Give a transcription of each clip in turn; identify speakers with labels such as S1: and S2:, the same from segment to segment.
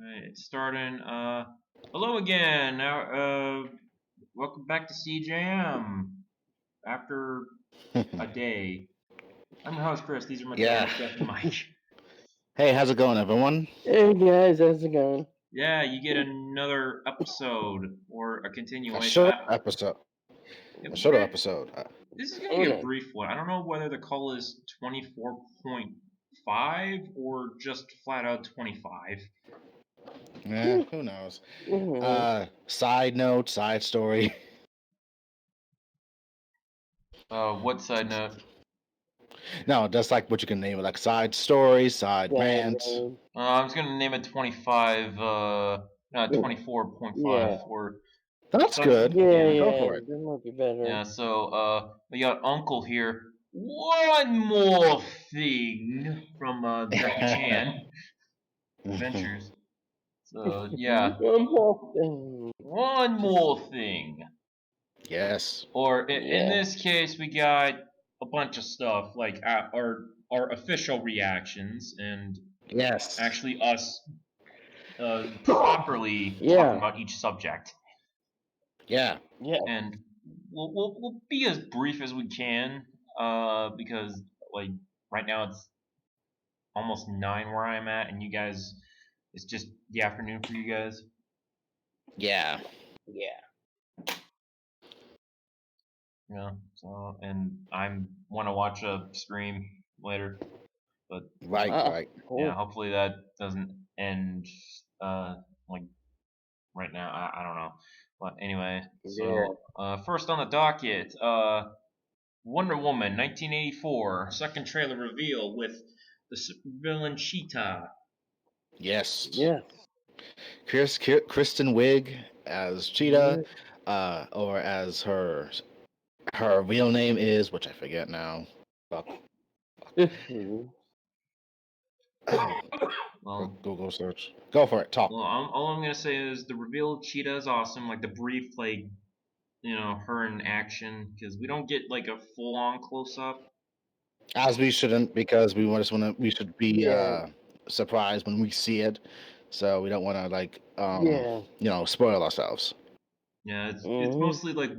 S1: Alright, it's starting. Hello again. Welcome back to CJM. After a day, I'm your host Chris. These are my
S2: Yeah.
S1: co-hosts Jeff and Mike.
S2: Hey, how's it going, everyone?
S3: Hey guys, how's it going?
S1: Yeah, you get another episode or a
S2: A
S1: continuation.
S2: short episode. A shorter episode.
S1: This is gonna be a brief one. I don't know whether the call is 24.5 or just flat out 25.
S2: Yeah, who knows? Side note, side story.
S1: What side note?
S2: No, that's like what you can name it, like side story, side rant.
S1: I was gonna name it 25. 24.5
S3: Yeah.
S1: or.
S2: That's
S1: So-
S2: good.
S3: Yeah,
S2: Go for it.
S3: that might be better.
S1: Yeah, so we got Uncle here. One more thing from Jackie Chan Adventures. So yeah,
S3: One more thing.
S1: one more thing.
S2: Yes.
S1: Or in this case, we got a bunch of stuff like our official reactions and
S2: Yes.
S1: actually us properly talking about each subject.
S2: Yeah.
S3: Yeah.
S1: And we'll be as brief as we can, because like right now it's almost 9 where I'm at, and you guys, it's just the afternoon for you guys.
S2: Yeah.
S3: Yeah.
S1: Yeah. So and I'm want to watch a stream later, but
S2: Right.
S3: Cool.
S1: yeah, hopefully that doesn't end like right now. I don't know. But anyway, so first on the docket, Wonder Woman 1984, second trailer reveal with the supervillain Cheetah.
S2: Yes.
S3: Yeah.
S2: Kristen Wiig as Cheetah, or as her real name is, which I forget now. Fuck.
S1: Well,
S2: Google search. Go for it. Talk.
S1: well, all I'm gonna say is the reveal of Cheetah is awesome. Like the brief, like her in action, because we don't get like a full on close up.
S2: As we shouldn't, because we should be surprised when we see it, so we don't want to like spoil ourselves.
S1: Yeah, it's mostly like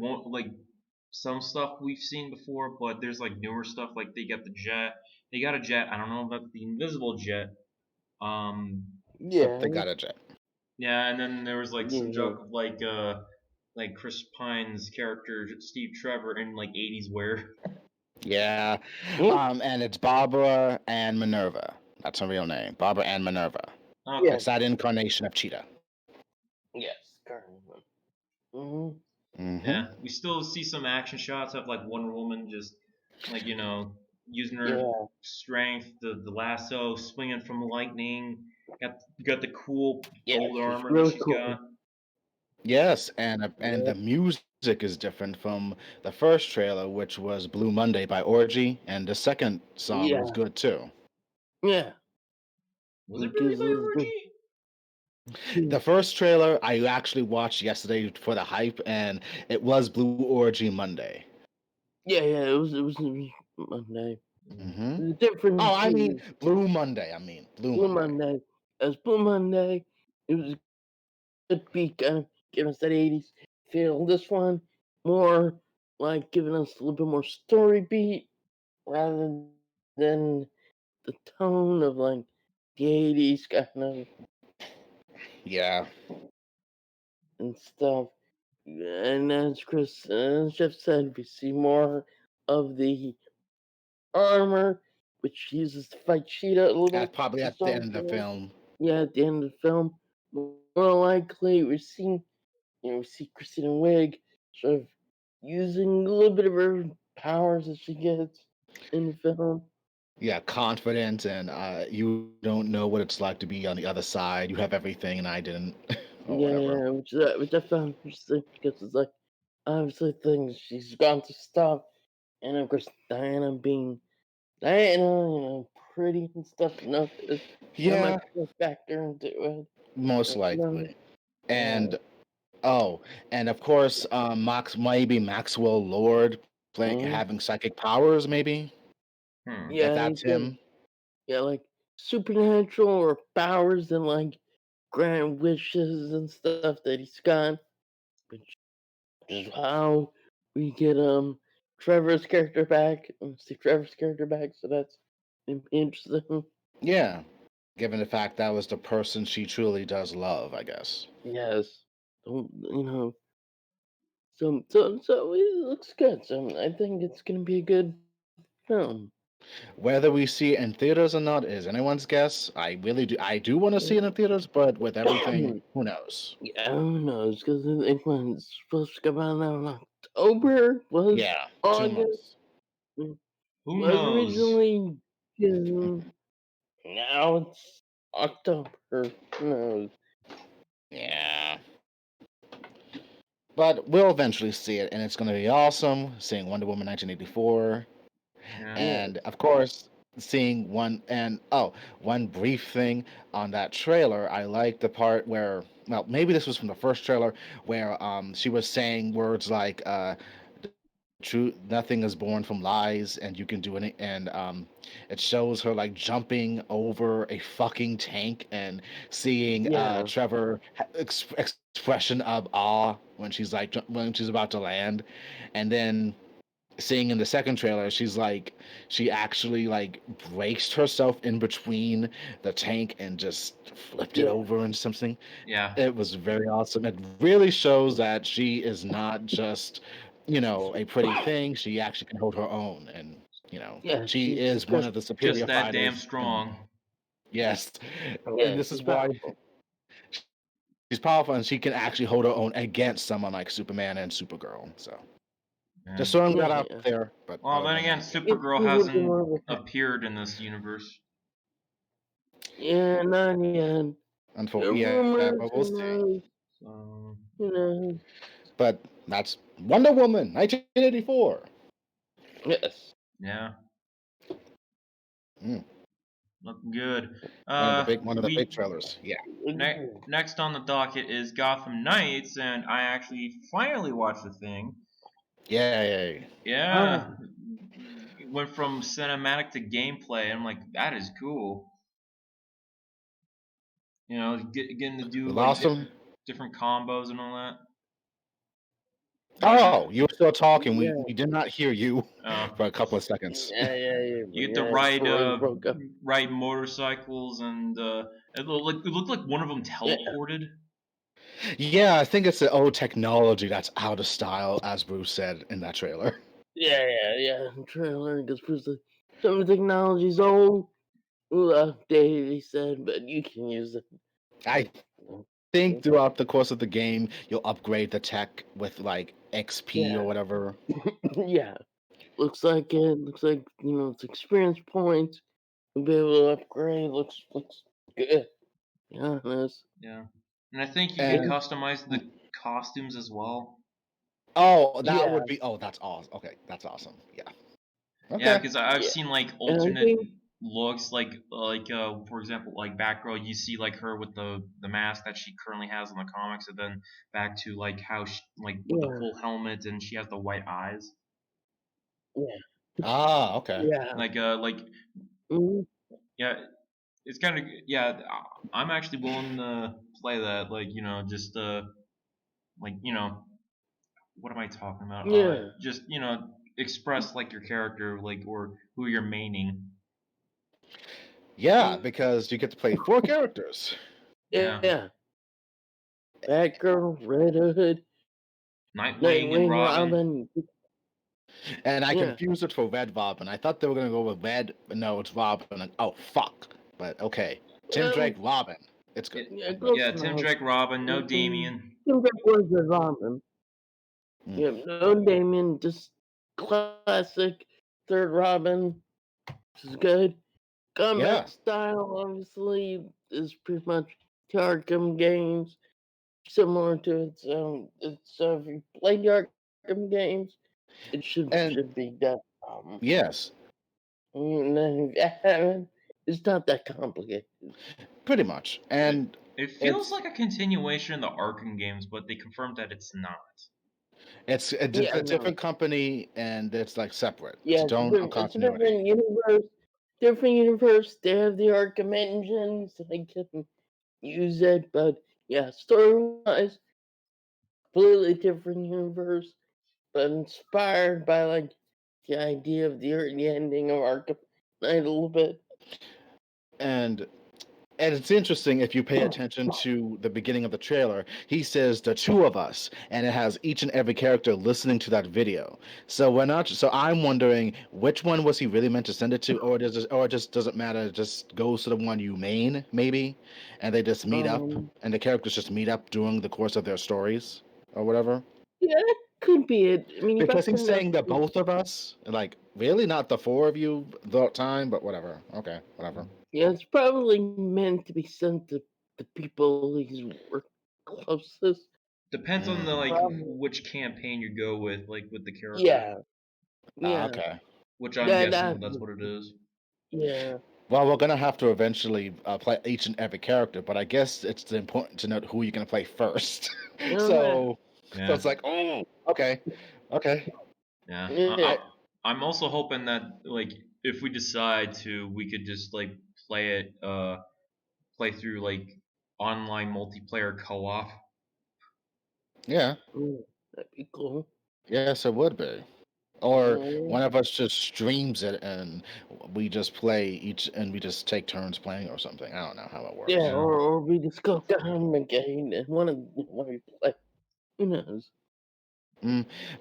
S1: some stuff we've seen before, but there's like newer stuff. Like they got a jet. I don't know about the invisible jet.
S2: But they got a jet.
S1: Yeah, and then there was like some joke of like Chris Pine's character Steve Trevor in like 80s wear.
S2: Yeah. And it's Barbara and Minerva. That's her real name. Barbara and Minerva.
S1: Okay.
S2: It's that incarnation of Cheetah.
S3: Yes, currently.
S1: Yeah, we still see some action shots of like Wonder Woman just like using her strength, the lasso, swinging from lightning. Got the cool gold armor
S3: really
S1: that she's got.
S2: Yes, and the music is different from the first trailer, which was Blue Monday by Orgy, and the second song was good too.
S3: Yeah.
S1: Was it really by Orgy?
S2: The first trailer I actually watched yesterday for the hype, and it was Blue Orgy Monday.
S3: Yeah, it was Monday.
S2: Mm-hmm.
S3: Different.
S2: Oh, I mean Blue Monday. Blue
S3: Monday. As Blue Monday, it was a beat kind of giving us that 80s feel. This one more like giving us a little bit more story beat rather than the tone of like the 80s kind of.
S2: Yeah.
S3: And stuff. And as Jeff said, we see more of the armor, which she uses to fight Cheetah a little bit.
S2: Probably at the end of the film.
S3: Yeah, at the end of the film. More likely, we see Christina Wiig sort of using a little bit of her powers that she gets in the film.
S2: Yeah, confident, and you don't know what it's like to be on the other side. You have everything, and I didn't.
S3: Yeah, which I found interesting because it's like obviously things she's gone to stop, and of course Diana being Diana, pretty and stuff enough. That might factor into it.
S2: Most likely. And and of course, maybe Maxwell Lord having psychic powers, maybe.
S3: Yeah,
S2: if that's him.
S3: Yeah, like supernatural or powers that like grant wishes and stuff that he's got, which is how we get Trevor's character back. See Trevor's character back, so that's interesting.
S2: Yeah, given the fact that was the person she truly does love, I guess.
S3: Yes, so it looks good. So I think it's gonna be a good film.
S2: Whether we see it in theaters or not is anyone's guess. I do want to see it in theaters, but with everything, who knows?
S3: Yeah, who knows? Because I think when it's supposed to come out now in October, was
S2: Yeah, 2
S3: August,
S2: months.
S1: Who
S3: was
S1: knows?
S3: originally June. Now it's October. Who knows?
S2: Yeah. But we'll eventually see it, and it's going to be awesome seeing Wonder Woman 1984.
S1: Yeah.
S2: And of course, seeing one brief thing on that trailer. I like the part where, well, maybe this was from the first trailer, where she was saying words like, "True, nothing is born from lies, and you can do it." And it shows her like jumping over a fucking tank and seeing
S3: Yeah,
S2: Trevor expression of awe when when she's about to land, and then seeing in the second trailer, she actually like braced herself in between the tank and just flipped it
S3: yeah,
S2: over into something.
S1: Yeah.
S2: It was very awesome. It really shows that she is not just, a pretty thing. She actually can hold her own, and
S3: yeah.
S2: she
S3: She's
S2: is one
S3: special.
S2: of the superior
S1: Just that damn
S2: fighters. And
S1: strong.
S2: yes, and
S3: Yeah,
S2: this
S3: she's
S2: is why
S3: powerful.
S2: she's powerful, and she can actually hold her own against someone like Superman and Supergirl. So
S1: Yeah.
S2: just throwing that
S3: Yeah,
S2: out
S3: yeah.
S2: there. But
S1: Well,
S2: other
S1: then
S2: than
S1: again,
S2: that, yeah.
S3: It
S1: Supergirl
S3: would be
S1: hasn't
S3: more of a
S1: appeared in this universe.
S3: yeah, not yet.
S2: Yeah,
S3: Rumors,
S2: but we'll
S3: who
S2: see.
S3: knows?
S1: So
S3: Who knows?
S2: But that's Wonder Woman, 1984.
S3: Yes.
S1: yeah,
S2: Mm,
S1: looking good.
S2: one of the big
S1: We
S2: trailers. Yeah.
S1: next on the docket is Gotham Knights, and I actually finally watched the thing.
S2: Yay.
S1: Yeah, went from cinematic to gameplay. I'm like, that is cool. Getting to do
S2: Was
S1: like
S2: awesome.
S1: different combos and all that.
S2: Oh, you were still talking. We
S3: Yeah.
S2: we did not hear you
S1: Uh,
S2: for a couple of seconds.
S1: you get to
S3: Broke up.
S1: ride motorcycles, and it looked like one of them
S3: Yeah,
S1: teleported.
S2: Yeah, I think it's the old technology that's out of style, as Bruce said in that trailer.
S3: yeah. Trailer because some of the technology's old, outdated. He said, but you can use it.
S2: I think throughout the course of the game, you'll upgrade the tech with like XP
S3: Yeah.
S2: or whatever.
S3: Yeah. Looks like it's experience points. You'll be able to upgrade. Looks good. Yeah, honest.
S1: Yeah, and I think you can
S2: And
S1: customize the costumes as well.
S2: oh, that
S3: Yeah,
S2: would be that's awesome. Okay, that's awesome. Yeah.
S1: Yeah,
S2: Okay.
S1: because I've
S3: yeah.
S1: seen like
S3: And I
S1: alternate
S3: think
S1: looks, for example, like Batgirl. You see like her with the mask that she currently has in the comics, and then back to like how like with the
S3: yeah,
S1: full helmet, and she has the white eyes.
S3: yeah,
S2: Ah, okay.
S3: yeah.
S1: Like
S3: Mhm.
S1: yeah, it's kind of yeah. I'm actually willing to play that. Like just like what am I talking about?
S3: Yeah,
S1: Just express like your character, like or who you're maining.
S2: Yeah,
S3: mm,
S2: because you get to play 4 characters.
S1: Yeah,
S3: yeah. Batgirl, Red Hood,
S1: Nightwing and
S3: Nightwing,
S1: Robin.
S3: Robin.
S2: And I
S3: Yeah.
S2: confused it for Red Robin. I thought they were gonna go with Red, but no, it's Robin. And, oh fuck! But okay, Tim Drake
S3: Well,
S2: Robin. It's good.
S3: yeah,
S2: I'm good.
S3: close
S1: Yeah, Tim
S3: enough.
S1: Drake, Robin, no
S3: Mm-hmm.
S1: Damien.
S3: Tim Drake was Red Robin.
S2: Mm.
S3: Yeah, no Damien, just classic third Robin. Which is good.
S2: Yeah,
S3: Combat style, obviously, is pretty much the Arkham games, similar to it. So if you played the Arkham games, it
S2: and
S3: should be that.
S2: yes,
S3: And then if you haven't, it's not that complicated.
S2: pretty much.
S1: It,
S2: And
S1: it feels
S2: it's
S1: like a continuation of the Arkham games, but they confirmed that it's not.
S2: it's
S3: Yeah,
S2: a
S3: no,
S2: different company, and it's like separate. It's
S3: yeah,
S2: its own
S3: it's a
S2: continuity.
S3: different universe. Different universe. They have the Arkham engines. They can use it, but yeah, story wise, completely different universe, but inspired by like the idea of the ending of Arkham Knight a little bit.
S2: And it's interesting if you pay attention to the beginning of the trailer. He says the two of us, and it has each and every character listening to that video. So we're not. So I'm wondering which one was he really meant to send it to, or it just doesn't matter. It just goes to the one you main maybe, and they just meet up, and the characters just meet up during the course of their stories or whatever.
S3: Yeah, that could be it. I mean,
S2: Because he's
S3: enough.
S2: saying the both of us, like really not the four of you the time, but whatever. Okay, whatever.
S3: Yeah, it's probably meant to be sent to the people he's worked closest.
S1: Depends on the
S3: Probably.
S1: which campaign you go with, like with the character.
S3: Yeah. Yeah.
S2: Okay.
S1: Which I'm guessing that's what it is.
S3: Yeah.
S2: Well, we're gonna have to eventually play each and every character, but I guess it's important to note who you're gonna play first. so
S1: Yeah.
S2: it's like, oh, okay.
S1: Yeah.
S3: Yeah.
S1: I'm also hoping that like if we decide to, we could just like play through like online multiplayer co-op.
S2: Yeah.
S3: That'd be cool.
S2: Yes, it would be. Or one of us just streams it and we just play each, and we just take turns playing or something. I don't know how it works.
S3: Yeah, or we just go down again and one we play. Who knows?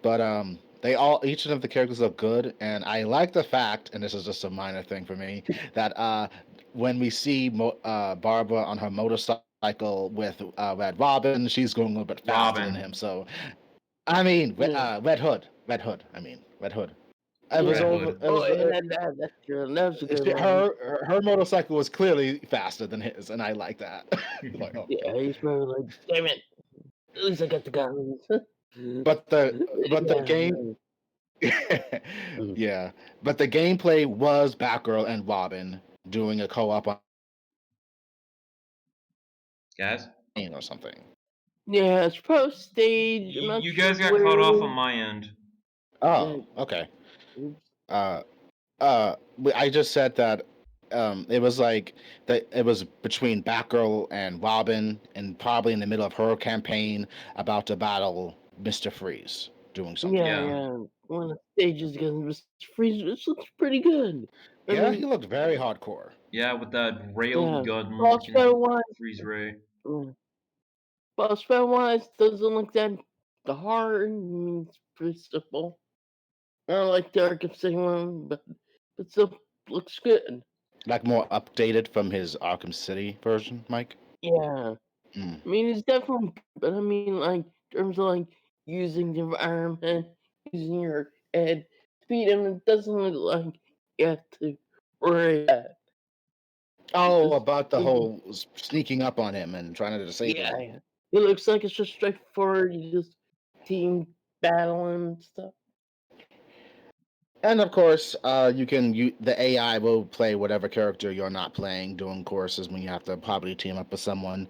S2: But each of the characters look good, and I like the fact, and this is just a minor thing for me, that when we see Barbara on her motorcycle with Red Robin, she's going a little bit faster than him. So, I mean, Red Hood. I mean, Red Hood. It was over.
S3: That's true. That was a good one.
S2: Her motorcycle was clearly faster than his, and I like that. Like, oh.
S3: Yeah, he's probably like, damn it! At least I got the guns.
S2: But the game, yeah. But the gameplay was Batgirl and Robin doing a co-op on
S1: Guys,
S2: or something.
S3: Yeah, it's pro stage.
S1: You guys got cut off on my end.
S2: Oh, okay. I just said that it was like that it was between Batgirl and Robin, and probably in the middle of her campaign about to battle Mr. Freeze, doing something.
S3: Yeah. One of the stages against Mr. Freeze, this looks pretty good.
S2: Yeah, he looked very hardcore.
S1: Yeah, with that rail gun
S3: boss battle wise,
S1: freeze ray.
S3: Boss battle wise, doesn't look that hard. I mean, it's pretty simple. I don't like the Arkham City one, but it still looks good.
S2: Like more updated from his Arkham City version, Mike?
S3: Yeah. I mean, it's definitely, but I mean, like, in terms of like using the environment, using your head, speed, and it doesn't look like you have to worry about.
S2: Oh, about the whole sneaking up on him and trying to disable him.
S3: Yeah. It looks like it's just straightforward. You just team battle and stuff.
S2: And of course, the AI will play whatever character you're not playing during courses when you have to probably team up with someone,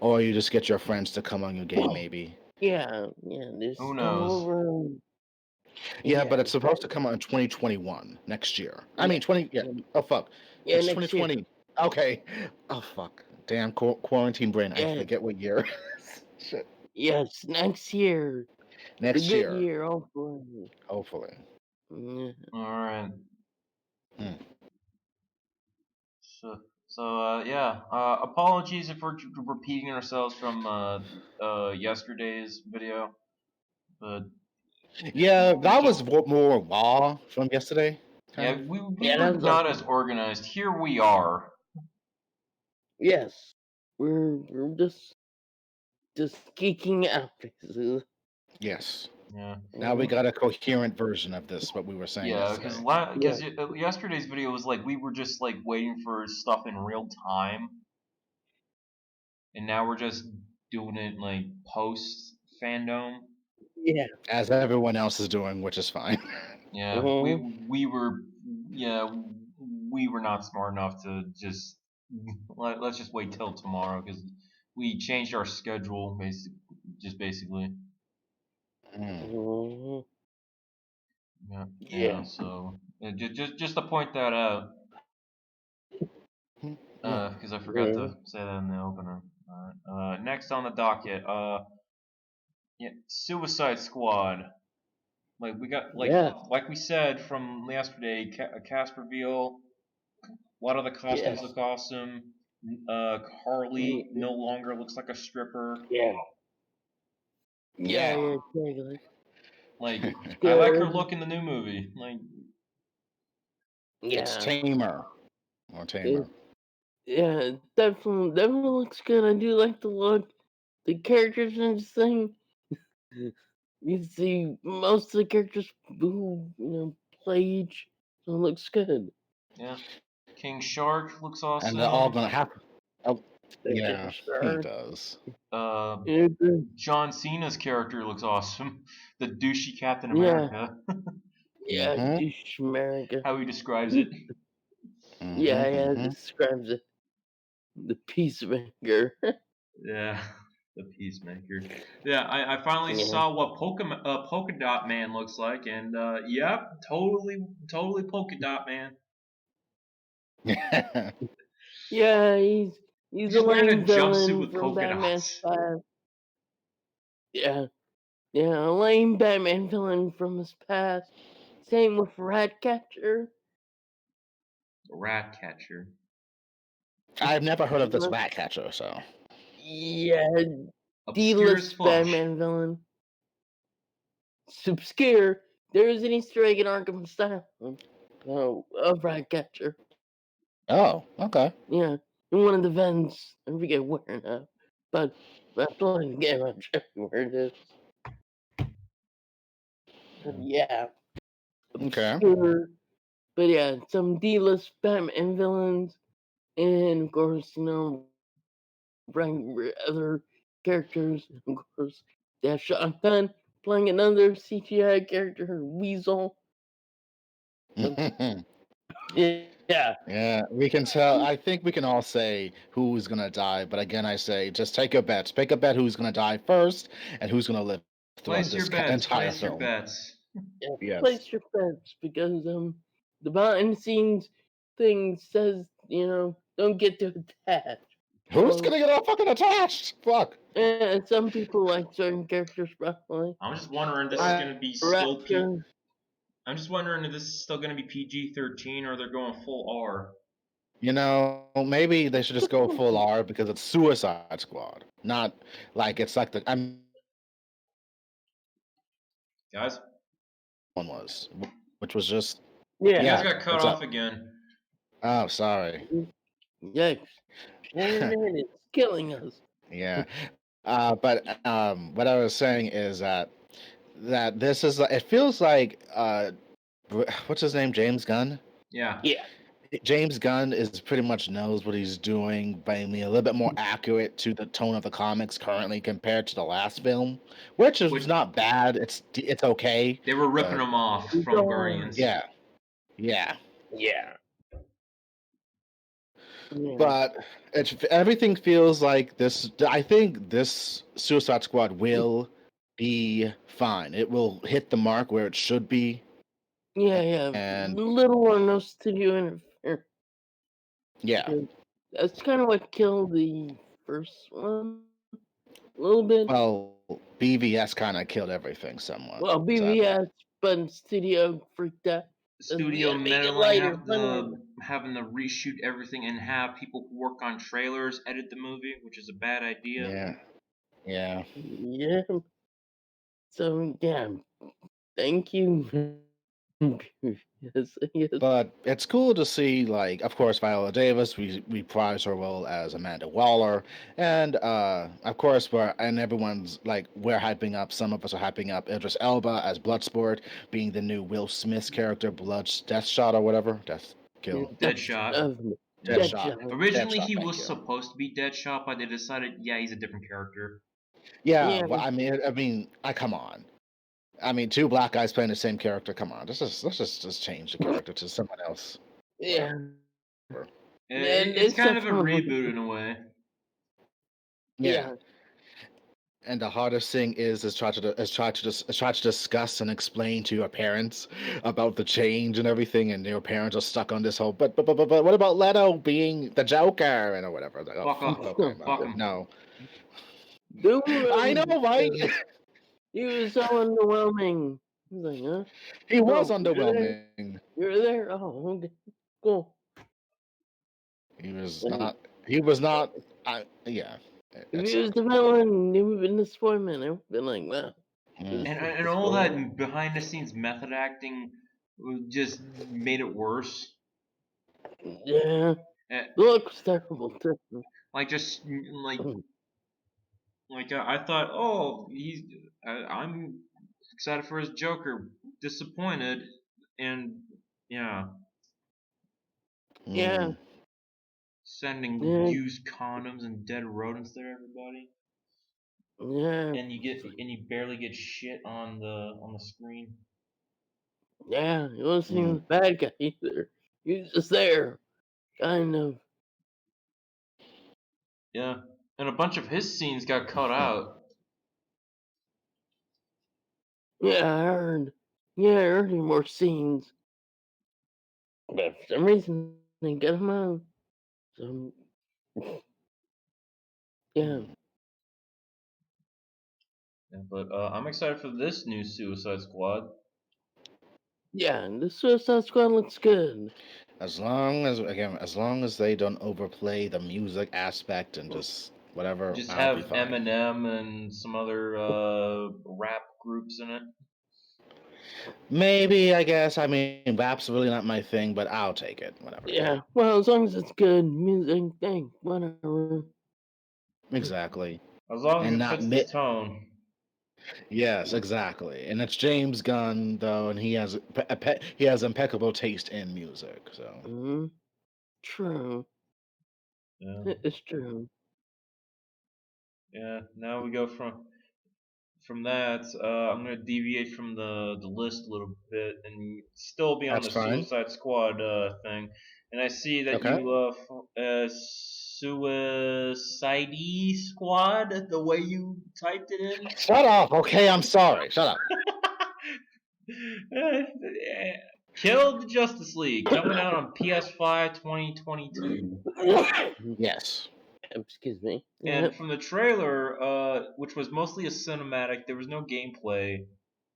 S2: or you just get your friends to come on your game maybe.
S3: Yeah.
S1: Who knows?
S2: Yeah, but it's supposed to come out in 2021 next year. I mean 20. Yeah. Oh fuck.
S3: Yeah,
S2: it's
S3: next
S2: 2020.
S3: year.
S2: Okay. Oh fuck. Damn quarantine brain. I forget what year. Shit.
S3: Yes, next year.
S2: Next
S3: a good
S2: year.
S3: year, hopefully.
S2: Hopefully.
S1: All right. So yeah. Apologies if we're repeating ourselves from yesterday's video, but
S2: yeah, that was more raw from yesterday.
S1: Yeah, we were not as organized. Here we are.
S3: Yes, we're just geeking out, basically.
S2: Yes.
S1: Yeah.
S2: Now we got a coherent version of this. What we were saying.
S1: Yeah, because yesterday's video was like we were just like waiting for stuff in real time, and now we're just doing it like post fandom.
S3: Yeah.
S2: As everyone else is doing, which is fine.
S1: Yeah, we were not smart enough to just let's just wait till tomorrow because we changed our schedule basically. Yeah. So just to point that out. because I forgot to say that in the opener. Next on the docket, Suicide Squad. Like we got like we said from yesterday, a cast reveal. A lot of the costumes look awesome. Harley no longer looks like a stripper.
S3: Yeah, exactly.
S1: Like I like her look in the new movie. Like
S2: It's tamer. More tamer.
S3: Yeah, definitely looks good. I do like the look. The characters in this thing. You see most of the characters who play each, so it looks good.
S1: yeah, King Shark looks awesome.
S2: And they're all gonna happen. Oh,
S3: Yeah,
S2: he does.
S1: John Cena's character looks awesome. The douchey Captain America.
S3: Yeah, douche America.
S1: How he describes it.
S3: It describes it. The peacemaker.
S1: Yeah, the Peacemaker. Yeah, I finally saw what Polka Dot Man looks like, and yep, totally Polka Dot Man.
S3: Yeah, he's a
S1: wearing a
S3: lame
S1: jumpsuit
S3: villain
S1: with
S3: from
S1: polka
S3: Batman
S1: dots.
S3: 5. Yeah, a lame Batman villain from his past. Same with Ratcatcher.
S1: Ratcatcher.
S2: I've never heard of this Ratcatcher, so.
S3: Yeah,
S1: Obscure as
S3: D-list
S1: fuck.
S3: Batman villain. It's obscure. There is an Easter egg in Arkham Asylum of Ratcatcher.
S2: Oh, okay.
S3: Yeah, in one of the vents. I forget where now, but I'm playing the game. I'm sure where it is. But yeah, obscure.
S2: Okay.
S3: But yeah, some D-list Batman villains, and of course, other characters. Of course, Dash Shotgun playing another CGI character, Weasel.
S2: Yeah, we can tell. I think we can all say who's gonna die, but again, I say just take a bet. Pick a bet who's gonna die first and who's gonna live throughout
S1: Place
S2: this
S1: your bets.
S2: entire
S1: Place
S2: film.
S1: your bets.
S3: Yeah,
S2: Yes.
S3: place your bets because the behind the scenes thing says don't get too attached.
S2: Who's gonna get all fucking attached? Fuck.
S3: And some people like certain characters probably.
S1: I'm just wondering this is gonna be still I'm just wondering if this is still gonna be PG-13 or they're going full R.
S2: Maybe they should just go full R because it's Suicide Squad, not like it's like
S1: Guys?
S2: one was, which was just.
S1: You guys got cut off again.
S2: Oh, sorry.
S3: Yikes. It's killing us.
S2: Yeah. But what I was saying is that this is it feels like what's his name, James Gunn?
S1: Yeah.
S2: James Gunn is pretty much knows what he's doing by being a little bit more accurate to the tone of the comics currently compared to the last film, which is not bad. It's okay.
S1: They were ripping them off from Guardians.
S2: Yeah. But everything feels like this. I think this Suicide Squad will be fine. It will hit the mark where it should be.
S3: And little or no studio interference.
S2: Yeah.
S3: That's kind of what killed the first one a little bit.
S2: Well, BVS kind of killed everything somewhat.
S3: Well, BVS, but studio freaked out.
S1: Studio meddling, having to reshoot everything and have people who work on trailers edit the movie, which is a bad idea.
S2: Yeah.
S3: So thank you. Yes.
S2: But it's cool to see, like, of course, Viola Davis. We prize her role as Amanda Waller, and of course, everyone's like we're hyping up. Some of us are hyping up Idris Elba as Bloodsport, being the new Will Smith's character, Deathshot or whatever,
S1: Deadshot.
S2: Deadshot.
S1: Originally, he was supposed to be Deadshot, but they decided, he's a different character.
S2: Yeah. Well, I mean, come on. I mean, two black guys playing the same character. Come on, let's just change the character to someone else.
S3: Yeah.
S1: It's kind of a reboot in a way.
S2: Yeah. And the hardest thing is try to discuss and explain to your parents about the change and everything, and your parents are stuck on this whole. But what about Leto being the Joker and or whatever? Like, oh
S1: Fuck
S2: fuck.
S1: off.
S2: Okay,
S1: Fuck him.
S2: no.
S3: Do
S2: I know, right?
S3: he was so underwhelming. He's like, huh?
S2: He was
S3: Oh, you're there?
S2: underwhelming.
S3: You're there? Oh, okay. Cool.
S2: He was
S3: And
S2: not. He was not. Yeah.
S3: if
S2: It
S3: he was the
S2: sucked.
S3: villain, it would have been disappointment. I would have been like, wow,
S2: Mm.
S3: this is
S1: And all
S3: disappointing.
S1: that behind the scenes method acting just made it worse.
S3: Yeah.
S1: Eh,
S3: The look was terrible, too.
S1: Like just like I thought, oh, I'm excited for his Joker, disappointed, and yeah,
S3: Yeah.
S2: Mm.
S1: sending
S3: Yeah.
S1: used condoms and dead rodents there, everybody,
S3: Yeah.
S1: and you barely get shit on the screen.
S3: Yeah. He wasn't even
S2: Mm.
S3: the bad guy either. He was just there. Kind of.
S1: Yeah, and a bunch of his scenes got cut out.
S3: Yeah, I heard. Yeah, I heard any more scenes. But for some reason, they got him out. So, yeah.
S2: Mm.
S1: Yeah, but I'm excited for this new Suicide Squad.
S3: Yeah, and the Suicide Squad looks good.
S2: As long as they don't overplay the music aspect and just whatever,
S1: Just
S2: I'll be
S1: have
S2: fine.
S1: Eminem and some other rap groups in it.
S2: Maybe, I guess. I mean, rap's really not my thing, but I'll take it. Whatever.
S3: Yeah, well, as long as it's good music, dang, whatever.
S2: Exactly.
S1: As long as
S2: And
S1: it
S2: not
S1: fits the
S2: mit.
S1: tone.
S2: Yes, exactly. And it's James Gunn though, and he has impeccable taste in music. So
S3: Mm-hmm. True.
S1: Yeah.
S3: It's true.
S1: Yeah. Now we go from that. I'm gonna deviate from the list a little bit and still be on
S2: that's
S1: the
S2: fine.
S1: Suicide Squad thing. And I see that
S2: Okay.
S1: you Suicide Squad the way you typed it in.
S2: Shut up. Okay, I'm sorry. Shut up.
S1: Kill the Justice League coming out on PS5 2022.
S2: Yes.
S3: Excuse me.
S1: And
S3: Yep.
S1: from the trailer, which was mostly a cinematic, there was no gameplay.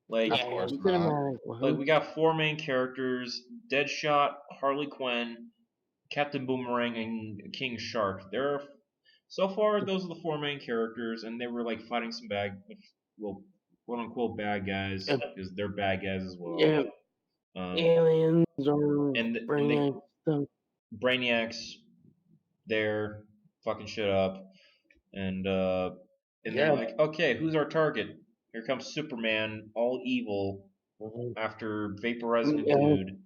S1: Like
S2: Of
S3: Yeah,
S2: course not.
S3: cinematic
S1: like
S3: one.
S1: we got four main characters: Deadshot, Harley Quinn, Captain Boomerang, and King Shark. So far those are the four main characters, and they were like fighting some well, quote unquote bad guys
S3: Yep.
S1: because they're bad guys as well.
S3: Yeah,
S1: Um,
S3: aliens or
S1: and the
S3: brainiac stuff.
S1: Brainiacs there fucking shit up, and they're
S3: Yeah.
S1: like, okay, who's our target? Here comes Superman, all evil,
S3: Mhm.
S1: after vaporizing a
S3: Yeah.
S1: dude.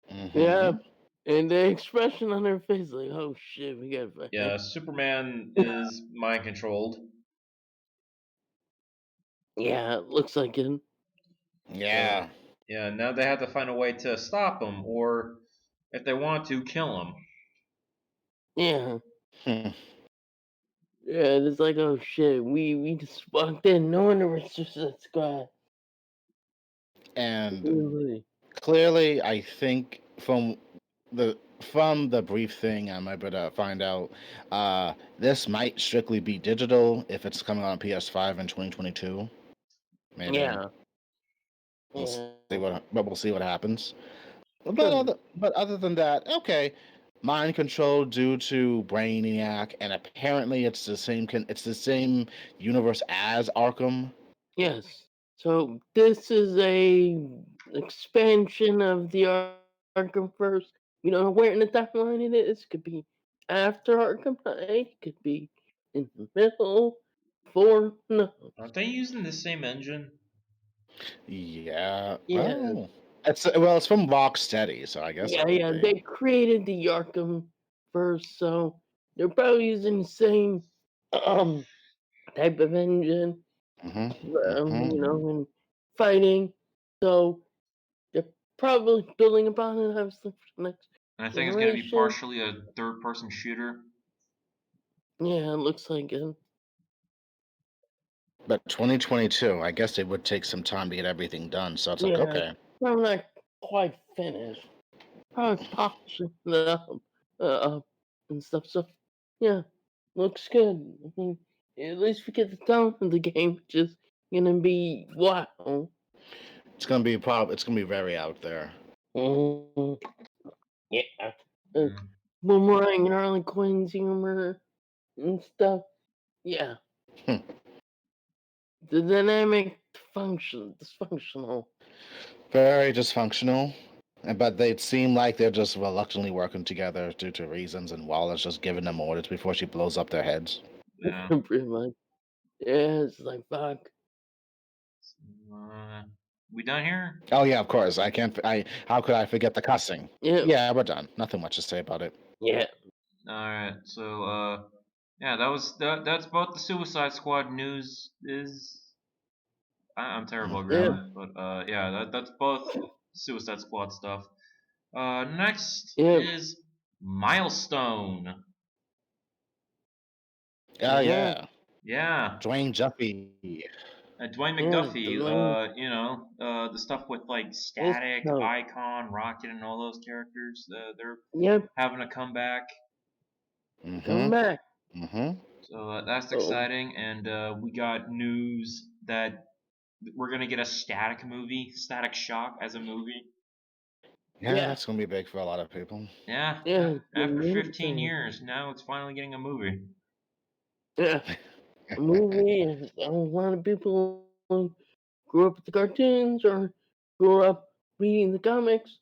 S3: Yeah.
S2: Mm-hmm.
S3: And the expression on their face, like, oh shit, we gotta
S1: Yeah,
S3: fight.
S1: Superman is mind controlled.
S3: Yeah, it looks like it.
S1: Yeah,
S2: Yeah.
S1: yeah. Now they have to find a way to stop him, or if they want to, kill him.
S3: Yeah.
S2: Hmm.
S3: Yeah, it's like, oh shit, we just walked in, no wonder we're Suicide Squad.
S2: And
S3: Really.
S2: clearly, I think from the brief thing I'm able to find out, this might strictly be digital if it's coming on PS5 in 2022. Maybe
S3: Yeah.
S2: we'll see
S3: Yeah.
S2: we'll see what happens.
S3: True.
S2: But other than that, okay. Mind control due to Brainiac, and apparently it's the same universe as Arkham.
S3: Yes. So this is a expansion of the Arkham first. You know where in the timeline it is? Could be after Arkham Knight, could be in the middle, before, no.
S1: Aren't they using the same engine?
S2: Yeah.
S3: Yeah.
S2: It's from Rocksteady, so I guess it
S3: Yeah,
S2: would
S3: yeah.
S2: be.
S3: They created the Arkham first, so they're probably using the same um type of engine, you
S2: Mm-hmm.
S3: know, and fighting. So they're probably building upon it, obviously, for the next
S1: And I think it's going to be
S3: generation.
S1: partially a third-person shooter.
S3: Yeah, it looks like it.
S2: But 2022, I guess it would take some time to get everything done. So it's like,
S3: Yeah,
S2: okay,
S3: I'm not quite finished. Probably polishing it up and stuff. So yeah, looks good. I mean, at least we get the tone of the game, which is gonna be wow.
S2: it's gonna be very out there.
S3: Mm, yeah. Uh,
S1: Mm.
S3: Boomerang and Harley Quinn's humor and stuff. Yeah.
S2: Hmm.
S3: The dynamic dysfunctional.
S2: Very dysfunctional. But they seem like they're just reluctantly working together due to reasons, and Wallace just giving them orders before she blows up their heads.
S1: Yeah.
S3: Pretty much. Yeah, it's like fuck.
S1: Uh, we done here?
S2: Oh yeah, of course. I can't. How could I forget the cussing?
S3: Yeah.
S2: Yeah, we're done. Nothing much to say about it.
S3: Yeah.
S1: All right. So yeah, that was that's about the Suicide Squad news. I'm terrible at
S3: Yeah.
S1: grammar, but yeah, that's both Suicide Squad stuff. Next
S3: Yeah.
S1: is Milestone.
S2: Oh
S3: Yeah.
S2: yeah,
S1: Yeah,
S2: Dwayne Juffy.
S1: Dwayne
S3: Yeah.
S1: McDuffie. The stuff with like
S3: It's
S1: Static,
S3: so.
S1: Icon, Rocket, and all those characters. They're
S3: Yep.
S1: having a comeback.
S3: Come
S2: Mm-hmm.
S3: back.
S2: Mm-hmm.
S1: So that's
S3: Oh.
S1: exciting, and we got news that we're gonna get a Static movie, Static Shock as a movie.
S2: Yeah,
S3: Yeah.
S2: that's gonna be big for a lot of people.
S1: Yeah,
S3: Yeah. It's
S1: after 15
S3: amazing.
S1: years, now it's finally getting a movie.
S3: Yeah. A movie, and a lot of people grew up with the cartoons or grew up reading the comics.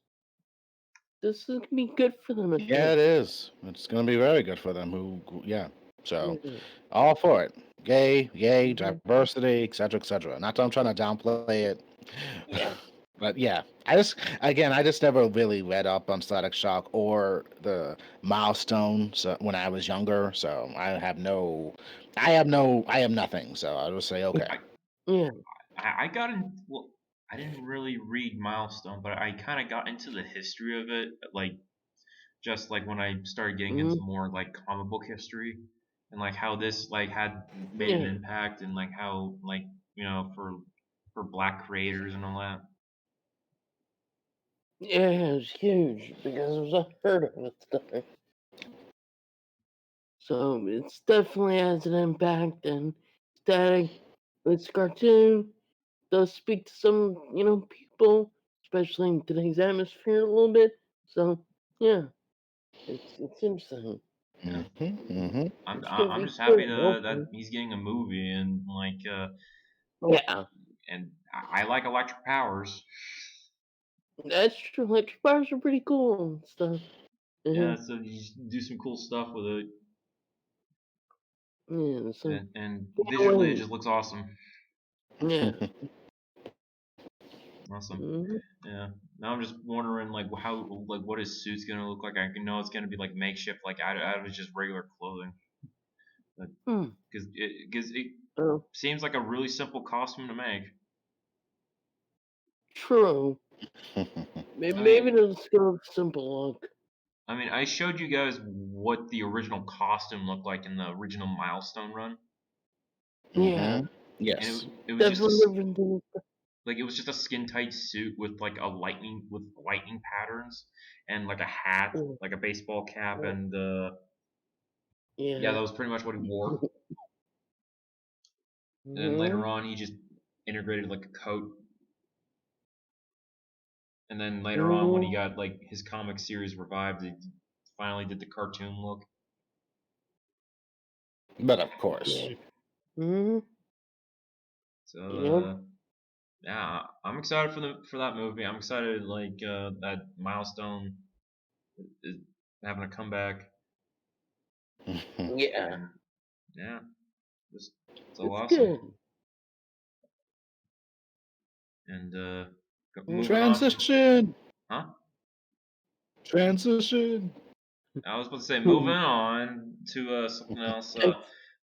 S3: This is gonna be good for them, I
S2: Yeah,
S3: think.
S2: it is. It's gonna be very good for them. Yeah. So,
S3: Yeah.
S2: all for it. Yay,
S3: Mhm.
S2: diversity, etc., etc. Not that I'm trying to downplay it,
S3: Yeah.
S2: but yeah, I just never really read up on Static Shock or the milestones when I was younger. So I have nothing. So I'll just say okay.
S1: I
S3: Yeah.
S1: I got in. Well, I didn't really read Milestone, but I kind of got into the history of it, like just like when I started getting into
S3: Mhm.
S1: more like comic book history and like how this like had made an
S3: Yeah.
S1: impact and like how like for black creators and all that.
S3: Yeah, it was huge because it was unheard of at the time. So it's definitely has an impact, and Static, its cartoon, does speak to some, people, especially in today's atmosphere a little bit. So yeah, it's interesting.
S1: Yeah,
S2: Mm-hmm.
S3: It's gonna
S1: I'm
S3: be
S1: just happy
S3: good,
S1: to,
S3: hopefully.
S1: that he's getting a movie and
S3: Yeah,
S1: I like electric powers.
S3: that's true. Electric bars are pretty cool and stuff.
S1: Yeah,
S3: Yeah,
S1: so you just do some cool stuff with it,
S3: yeah. So
S1: and
S3: can't
S1: visually it
S3: wait.
S1: just looks awesome.
S3: Yeah.
S1: Awesome.
S3: Mhm.
S1: Yeah. Now I'm just wondering like how like what his suit's gonna look like. I can know it's gonna be like makeshift, like out of his just regular clothing,
S3: Hmm.
S1: because it
S3: Oh,
S1: seems like a really simple costume to make.
S3: true.
S1: I
S3: Maybe
S1: mean,
S3: it'll just go with simple look.
S1: I showed you guys what the original costume looked like in the original Milestone run,
S3: Yeah,
S2: Mm-hmm.
S1: and
S2: Yes.
S1: it was just
S3: definitely different than.
S1: like it was just a skin tight suit with like a lightning patterns and like a hat,
S3: Mm,
S1: like a baseball cap,
S3: mm,
S1: and yeah,
S3: yeah.
S1: that was pretty much what he wore. And then later
S3: Mhm.
S1: on, he just integrated like a coat. And then later on, when he
S3: Mhm.
S1: got like his comic series revived, he finally did the cartoon look.
S2: But of course.
S3: Yeah. Mhm.
S1: So
S3: Yep.
S1: yeah, I'm excited for that movie. I'm excited like that Milestone is having a comeback,
S3: Yeah.
S1: and yeah, just so
S3: It's
S1: awesome.
S3: good.
S1: And moving
S3: Mhm.
S1: on from,
S2: Transition.
S1: huh?
S2: Transition.
S1: I was about to say moving on to something else.
S3: It's,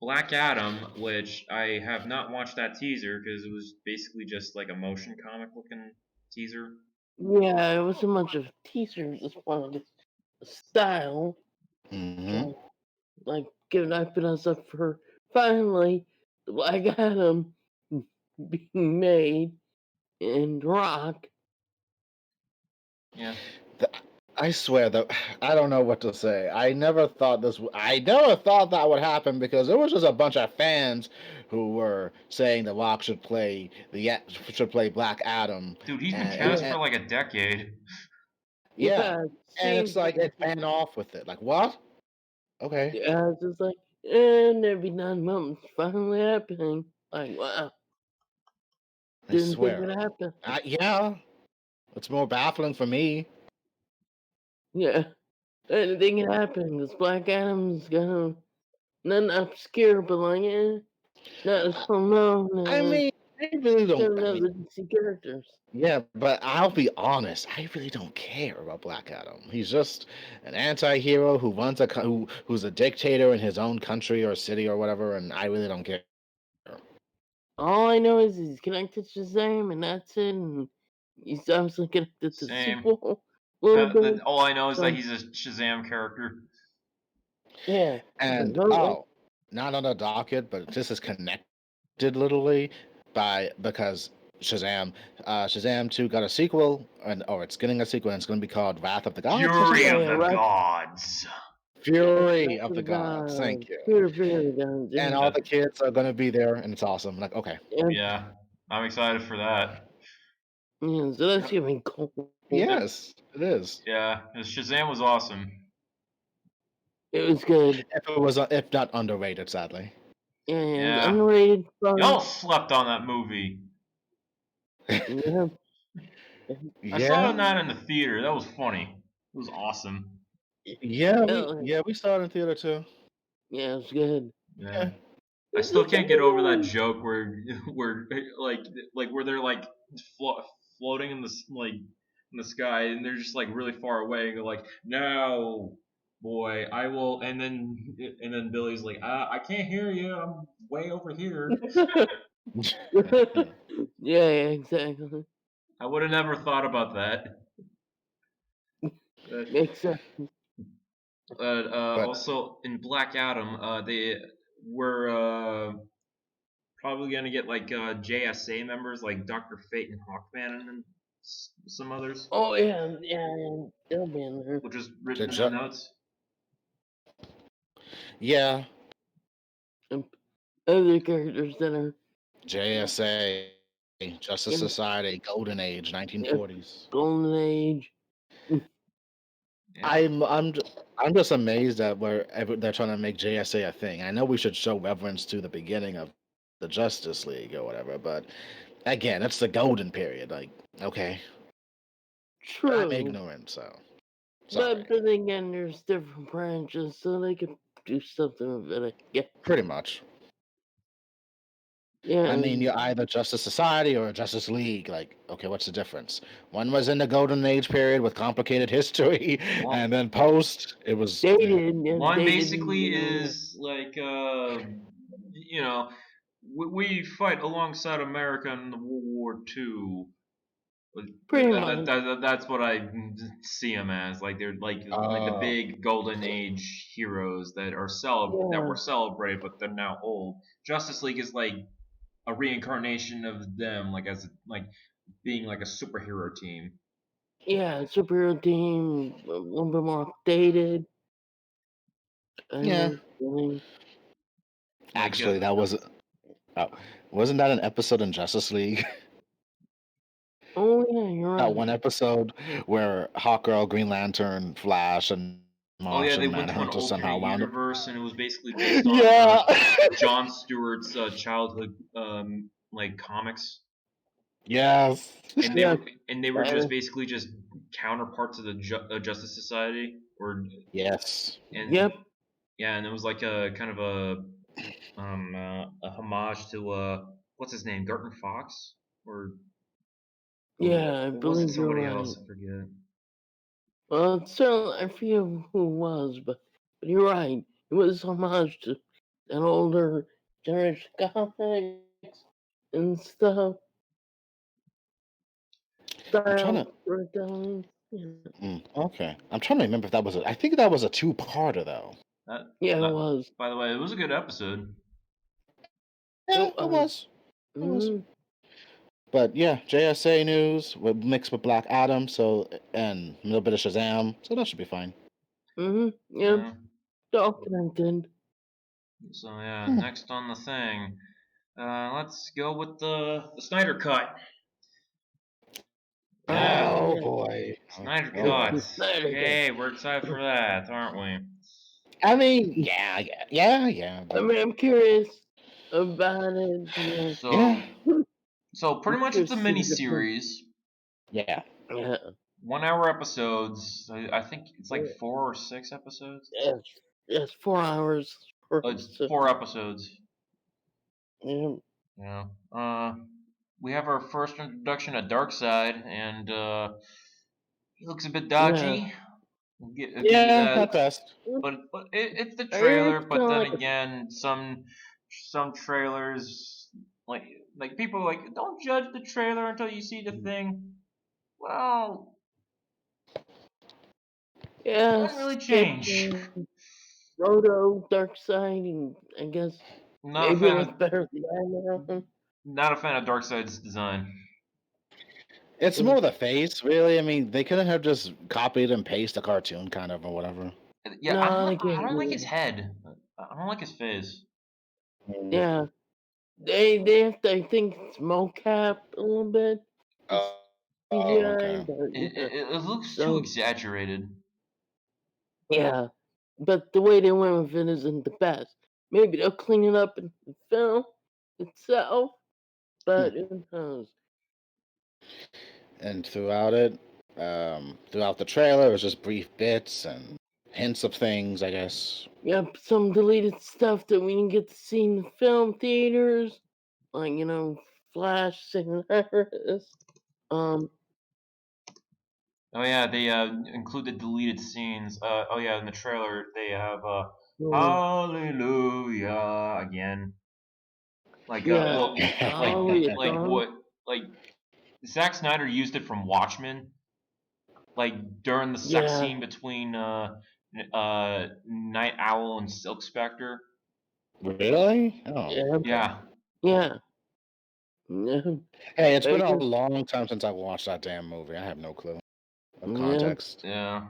S1: Black Adam, which I have not watched that teaser because it was basically just like a motion comic looking teaser.
S3: yeah, it was a bunch of teasers as part of this style.
S2: Mm-hmm.
S3: So, like, giving us up for finally the Black Adam. being made in rock.
S1: Yeah.
S2: I swear that I don't know what to say. I never thought this. I never thought that would happen because there was just a bunch of fans who were saying The Rock should play Black Adam,
S1: Dude, he's been
S2: and,
S1: cast
S3: Yeah,
S1: for like a decade.
S2: yeah,
S3: yeah,
S2: and
S3: same
S2: it's like
S3: thing.
S2: it ran off with it. Like what? Okay,
S3: Yeah, it's just like, and every 9 months finally happening. Like, wow,
S2: I
S3: didn't think
S2: swear.
S3: it'd happen.
S2: Yeah, it's more baffling for me.
S3: Yeah, anything can happen. This Black Adam's gonna not obscure, but like, not as well known
S2: I
S3: as
S2: mean, I really don't.
S3: certain
S2: I mean,
S3: other DC characters.
S2: yeah, but I'll be honest. I really don't care about Black Adam. He's just an anti-hero who runs who's a dictator in his own country or city or whatever, and I really don't care.
S3: All I know is he's connected to Shazam, and that's it. And he's obviously connected to the
S1: Same.
S3: sequel a little bit.
S1: All I know is that
S3: So
S1: he's a Shazam character.
S3: yeah,
S2: And
S3: so,
S2: not on the docket, but this is connected literally because Shazam 2 got a sequel, or it's getting a sequel, and it's going to be called Wrath of the Gods or
S1: Fury
S2: something.
S3: yeah,
S1: of
S3: yeah,
S1: the
S3: right.
S1: Gods.
S2: Fury of
S3: For
S2: the Gods. Thank you.
S3: Fury guns,
S2: And
S3: yeah.
S2: all the kids are going to be there, and it's awesome. Like, okay,
S1: Yeah, I'm excited for that.
S3: Yeah, so that's gonna be cool.
S2: yes, it is.
S1: Yeah, 'cause Shazam was awesome.
S3: It was good.
S2: If not underrated, sadly.
S3: Yeah, it was
S1: Yeah.
S3: underrated.
S1: Y'all
S3: Fun.
S1: slept on that movie.
S3: Yeah,
S1: I saw it
S2: Yeah,
S1: not in the theater. That was funny. It was awesome.
S2: we saw it in theater too.
S3: yeah, it was good.
S1: Yeah.
S2: Yeah.
S1: I still can't get over that
S3: It's
S1: joke where like where they're like floating in the in the sky and they're just like really far away and they're like no boy I will and then Billy's like I can't hear you I'm way over here.
S3: yeah, yeah, exactly.
S1: I would have never thought about that. Uh,
S3: Makes sense.
S2: But
S1: Also in Black Adam they were probably gonna get like JSA members like Doctor Fate and Hawkman and then some others,
S3: Oh yeah, yeah, they'll be in there.
S1: which is
S2: the
S1: written in the
S2: ju-
S1: notes.
S2: yeah,
S3: And other characters that are
S2: JSA, Justice
S3: in
S2: Society, Golden Age,
S3: yeah,
S2: 1940s.
S3: Golden Age.
S1: Yeah,
S2: I'm just amazed at they're trying to make JSA a thing. I know we should show reverence to the beginning of the Justice League or whatever, but again, it's the golden period. Like, okay, I'm
S3: True,
S2: ignorant, so sorry.
S3: but then again, there's different branches, so they could do something with it. Yeah,
S2: Pretty much.
S3: yeah,
S2: I mean, you're either Justice Society or Justice League. Like, okay, what's the difference? One was in the Golden Age period with complicated history,
S1: one
S2: and then post, it was.
S3: dated, yeah,
S1: one
S3: dated.
S1: basically is like you know we fight alongside America in the World War II.
S3: Pretty much.
S1: That's what I see them as. Like they're like the
S2: Uh,
S1: big golden age heroes that are that
S3: Yeah,
S1: were celebrated, but they're now old. Justice League is like a reincarnation of them, like as like being like a superhero team.
S3: yeah, superhero team, a little bit more updated, kind
S2: yeah.
S3: of thing.
S1: Like
S2: Actually, that was. Oh, wasn't that an episode in Justice League?
S3: Oh yeah, you're
S2: That
S3: right.
S2: one episode where Hawkgirl, Green Lantern, Flash, and
S1: oh yeah, they
S2: Martian
S1: went to an
S2: Manhunter somehow
S1: alternate
S2: wound up.
S1: universe, and it was basically based on
S2: Yeah.
S1: John Stewart's childhood like comics,
S2: Yes.
S1: and
S3: Yeah,
S1: they were
S3: uh,
S1: just basically just counterparts of the Justice Society, or
S2: Yes.
S1: and
S3: yep,
S1: yeah, and it was like a kind of a homage to what's his name, Garton Fox,
S3: yeah, I
S1: or was it
S3: believe you're
S1: somebody
S3: right.
S1: else? I forget.
S3: So I forget who it was, but you're right. It was homage to an older generation comics and stuff,
S2: I'm trying
S3: style
S2: to.
S3: storytelling. Yeah,
S2: Okay. I'm trying to remember if that was I think that was a two-parter though.
S1: That,
S3: yeah, it
S1: that
S3: was.
S1: by the way, it was a good episode.
S2: Yeah,
S3: It
S2: it
S3: was.
S2: was. It was.
S3: Mm,
S2: But yeah, JSA news with mixed with Black Adam, so and a little bit of Shazam, so that should be fine.
S3: Yeah,
S1: Yeah.
S3: all connected.
S1: So yeah, next on the thing, let's go with the Snyder Cut. Yeah,
S2: Oh
S3: Yeah.
S2: boy.
S1: Snyder
S2: Oh boy.
S1: Cut.
S3: Snyder Cut.
S1: Yay, we're excited for that, aren't we?
S2: I mean, yeah.
S3: I mean, I'm curious about it. Yeah.
S1: So,
S2: Yeah.
S1: so pretty
S3: I'm
S1: much it's a
S3: curious to see
S1: mini
S3: the difference.
S1: series,
S2: Yeah.
S3: Yeah.
S1: 1 hour episodes. I think it's like 4 or 6 episodes.
S3: Yes, 4 hours.
S1: Oh, it's 4 episodes.
S3: Yeah.
S1: Yeah. We have our first introduction to Darkseid, and he looks a bit dodgy. I'll give you
S2: Yeah,
S1: that.
S2: at best.
S1: But it's the trailer.
S3: It's
S1: But
S3: kind of
S1: then
S3: like
S1: again, some trailers like people are like don't judge the trailer until you see the thing. Well, that really
S3: skip
S1: change.
S3: Roto, Darkseid, and I guess
S1: Not a
S3: maybe it
S1: fan
S3: was
S1: of
S3: better than that.
S1: not a fan of Darkseid's design.
S2: It's more the face, really. I mean, they couldn't have just copied and pasted a cartoon, kind of, or whatever.
S1: Yeah,
S3: No, they
S1: I
S3: can't
S1: don't like
S3: do
S1: his
S3: it.
S1: head. I don't like his face.
S3: Yeah, they have to, I think, it's mocap a little bit.
S2: Oh,
S3: CGI,
S2: okay.
S3: but
S1: It looks too
S3: so
S1: exaggerated.
S3: yeah. But the way they went with it isn't the best. Maybe they'll clean it up in the film itself, but who knows?
S2: And throughout the trailer, it was just brief bits and hints of things, I guess.
S3: Yep, some deleted stuff that we didn't get to see in the film theaters, like Flash saying Iris. Um,
S1: Oh yeah, they included deleted scenes. Oh yeah, in the trailer they have
S3: um,
S1: Hallelujah again. Like
S3: yeah,
S1: well, like
S3: Hallelujah
S1: like
S3: song.
S1: what like Zack Snyder used it from Watchmen. Like during the sex
S3: Yeah,
S1: scene between Night Owl and Silk Spectre.
S2: Really? Oh,
S3: yeah,
S2: okay.
S1: Yeah.
S3: yeah. Yeah,
S2: Hey, it's
S3: I
S2: been a
S3: guess,
S2: long time since I watched that damn movie. I have no clue of
S3: yeah.
S2: context.
S1: Yeah.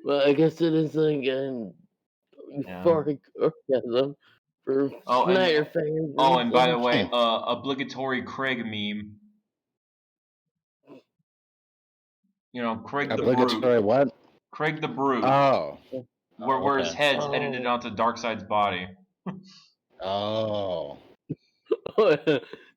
S3: Well, I guess it is like an
S1: Yeah.
S3: euphoric orgasm for
S1: Oh,
S3: Snyder fans
S1: oh,
S3: and
S1: and by the
S3: such.
S1: way, obligatory Craig meme. You know, Craig the Brute.
S2: Obligatory what?
S1: Craig the Brute.
S2: Oh,
S1: Where his
S2: okay.
S1: head's edited
S3: Oh,
S1: onto Darkseid's body.
S2: Oh,
S3: no,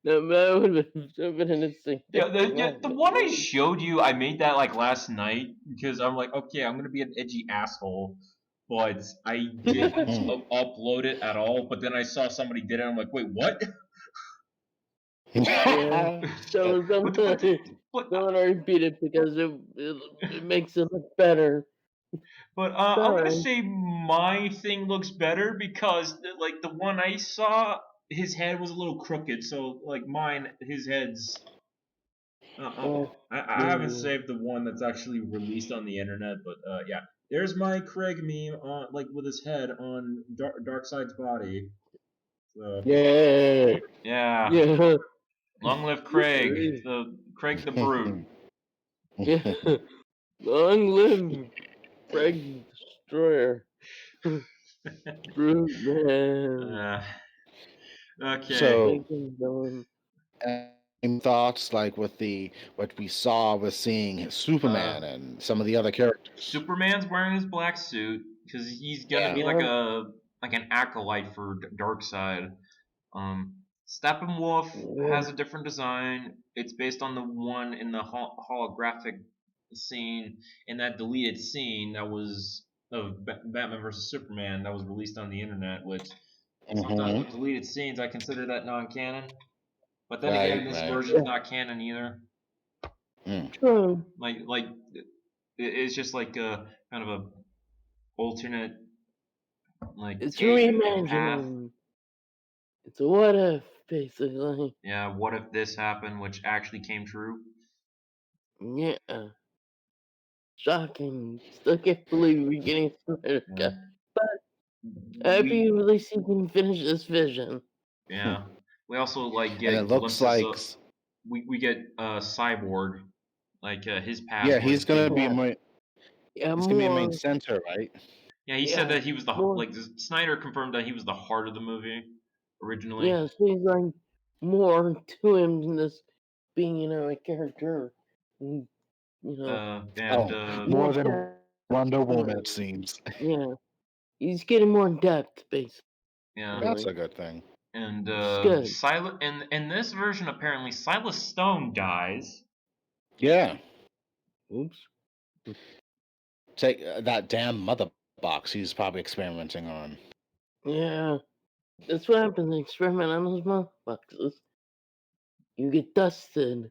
S3: that would have been an interesting
S1: Yeah,
S3: thing to
S1: the
S3: imagine.
S1: one I showed you, I made that like last night because I'm like, okay, I'm gonna be an edgy asshole, but I didn't
S2: Hmm.
S1: upload it at all. But then I saw somebody did it. I'm like, wait, what?
S3: Yeah,
S1: but
S3: so
S1: but
S3: something
S1: but
S3: someone already beat it because it makes it look better.
S1: But I'm gonna
S3: Sorry.
S1: say my thing looks better because like the one I saw, his head was a little crooked. So like mine, his head's.
S3: Uh,
S1: I haven't
S3: mm,
S1: saved the one that's actually released on the internet, but yeah, there's my Craig meme on like with his head on Darkseid's body. So
S2: Yay!
S1: yeah,
S3: yeah.
S1: long live Craig, the Craig the Brute.
S3: Yeah. Long live Greg Destroyer. Brute man.
S1: uh, okay.
S2: So,
S3: Thinking villain.
S2: thoughts like with the what we saw with seeing
S1: Uh,
S2: Superman and some of the other characters.
S1: Superman's wearing his black suit because he's gonna
S2: Yeah.
S1: be
S3: Yeah.
S1: like an acolyte for Darkseid. Steppenwolf
S3: Yeah.
S1: has a different design. It's based on the one in the holographic scene in that deleted scene that was of Batman versus Superman that was released on the internet. Which sometimes
S2: Mm-hmm.
S1: with deleted scenes, I consider that non-canon. But then
S2: Right.
S1: again, this
S2: Right.
S1: version's not canon either.
S2: Mm.
S3: True.
S1: Like it's just like a kind of a alternate like
S3: It's
S1: path.
S3: reimagining. It's a what if, basically.
S1: Yeah, what if this happened, which actually came true?
S3: Yeah. Shocking. Still can't believe we're getting a Snyder
S1: Yeah.
S3: Cut. But happy
S1: We
S3: at least he can finish this vision.
S1: yeah. We also like
S2: and
S1: get
S2: it looks
S1: glimpses
S2: like
S1: of we get Cyborg, like his past
S2: yeah,
S1: life
S2: he's gonna
S1: too.
S2: be a
S3: Yeah,
S2: main,
S3: yeah,
S2: he's gonna be a main
S3: more,
S2: center, right?
S1: Yeah, he said
S3: yeah,
S1: that he was the
S3: more,
S1: like Snyder confirmed that he was the heart of the movie originally.
S3: yeah. So he's like more to him than just being, a character. Mm, You know,
S1: And
S2: Oh,
S3: more
S2: more than
S3: character.
S2: Wonder Woman, it seems.
S3: Yeah, he's getting more depth, basically.
S1: yeah,
S2: That's a good thing.
S1: and
S3: It's good.
S1: Silas in this version apparently Silas Stone dies.
S2: Yeah,
S3: Oops.
S2: take that damn mother box he's probably experimenting on.
S3: Yeah, that's what happens. Experiment on those motherfuckers. You get dusted.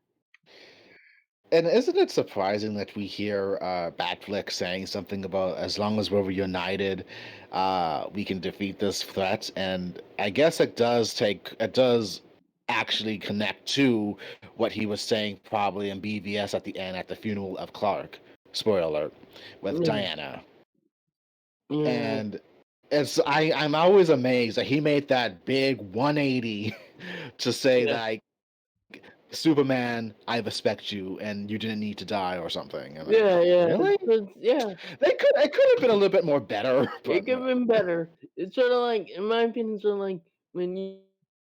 S2: And isn't it surprising that we hear Batfleck saying something about as long as we're united, we can defeat this threat? And I guess it does actually connect to what he was saying probably in BVS at the end at the funeral of Clark. Spoiler alert, with
S3: Yeah,
S2: Diana.
S3: yeah,
S2: And I'm always amazed that he made that big 180 to say
S3: yeah,
S2: that Superman, I respect you, and you didn't need to die or something. And
S3: yeah, yeah.
S2: really,
S3: Yeah,
S2: it could have been a little bit more better,
S3: it
S2: but
S3: could have been better. It's sort of like, in my opinion, sort of like when you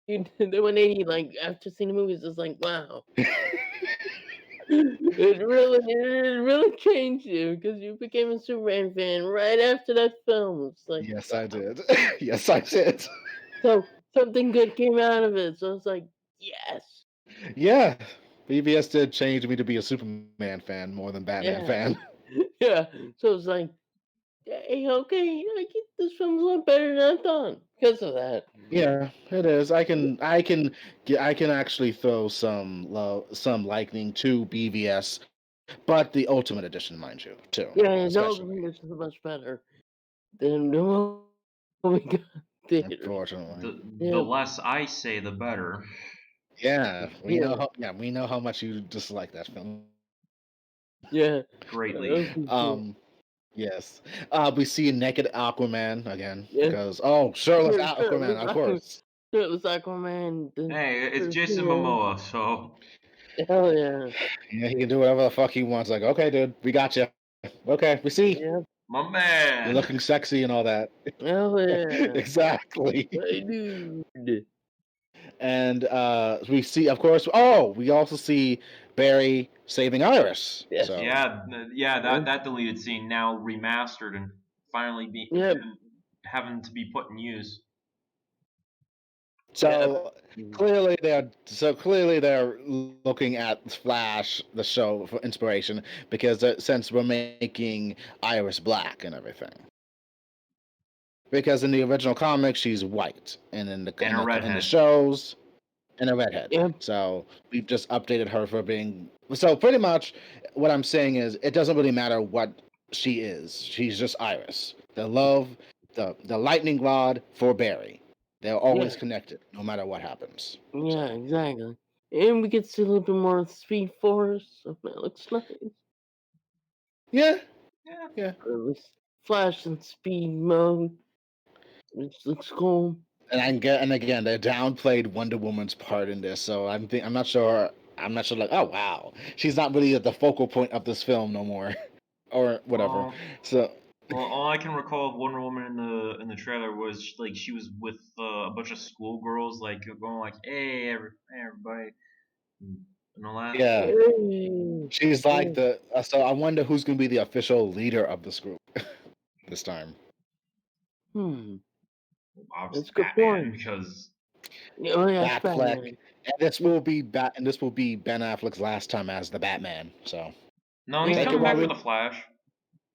S3: did the 180, like after seeing the movies, it's like, wow. It really changed you because you became a Superman fan right after that film. It's like,
S2: yes, I did. Yes, I did.
S3: so something good came out of it. So it's like, yes,
S2: Yeah, BVS did change me to be a Superman fan more than Batman
S3: yeah,
S2: fan.
S3: yeah. So it's like, hey, okay, I get this film's a lot better than I thought because of that.
S2: Yeah, it is. I can actually throw some lightning to BVS, but the Ultimate Edition, mind you, too,
S3: Yeah, no,
S2: especially.
S3: this is much better than the one we got in theaters.
S2: Unfortunately.
S1: The
S3: Yeah,
S1: less I say, the better.
S2: Yeah,
S3: yeah,
S2: we know how much you dislike that film.
S3: yeah.
S1: Greatly.
S3: Okay, cool.
S2: Yes. We see naked Aquaman again
S3: Yeah,
S2: because shirtless Aquaman, of course.
S3: shirtless Aquaman.
S1: Hey, it's Jason
S3: Yeah.
S1: Momoa, so
S3: Hell yeah.
S2: Yeah, he can do whatever the fuck he wants. Like, okay, dude, we got you. Okay, we see
S3: Yeah.
S1: my
S2: you're
S1: man.
S2: looking sexy and all that.
S3: Hell yeah.
S2: Exactly.
S3: Hey, dude.
S2: And we see, of course. Oh, we also see Barry saving Iris.
S3: Yes.
S2: So
S1: Yeah, that deleted scene now remastered and finally be
S3: Yep.
S1: having to be put in use.
S3: Yep.
S2: So clearly they're looking at Flash, the show, for inspiration because since we're making Iris black and everything. Because in the original comics she's white, and
S1: And a
S2: in the
S1: redhead.
S2: shows, and a redhead.
S3: Yep.
S2: So we've just updated her for being. So pretty much, what I'm saying is, it doesn't really matter what she is. She's just Iris. The lightning rod for Barry. They're
S3: Yeah.
S2: always connected, no matter what happens.
S3: Yeah,
S2: So
S3: exactly. And we get to see a little bit more Speed Force. So that looks nice.
S2: yeah,
S1: Yeah.
S2: yeah.
S3: Or at least Flash and Speed mode, which looks cool.
S2: And again, they downplayed Wonder Woman's part in this, so I'm not sure. I'm not sure. Like, oh wow, she's not really at the focal point of this film no more, or whatever.
S1: Well,
S2: So
S1: all I can recall of Wonder Woman in the trailer was like she was with a bunch of schoolgirls, like going like, hey everybody," and all that.
S2: yeah,
S3: Hey.
S2: she's
S3: Yeah.
S2: like the. So I wonder who's going to be the official leader of this group this time.
S3: Hmm.
S1: Obviously
S3: That's a good
S1: Batman
S3: point.
S1: because
S3: Oh yeah, it's
S2: Batfleck,
S3: Batman.
S2: and this will be Ben Affleck's last time as the Batman. So
S1: no, he's
S3: Yeah.
S2: take it
S1: coming
S2: while
S1: back for
S2: we.
S1: the Flash.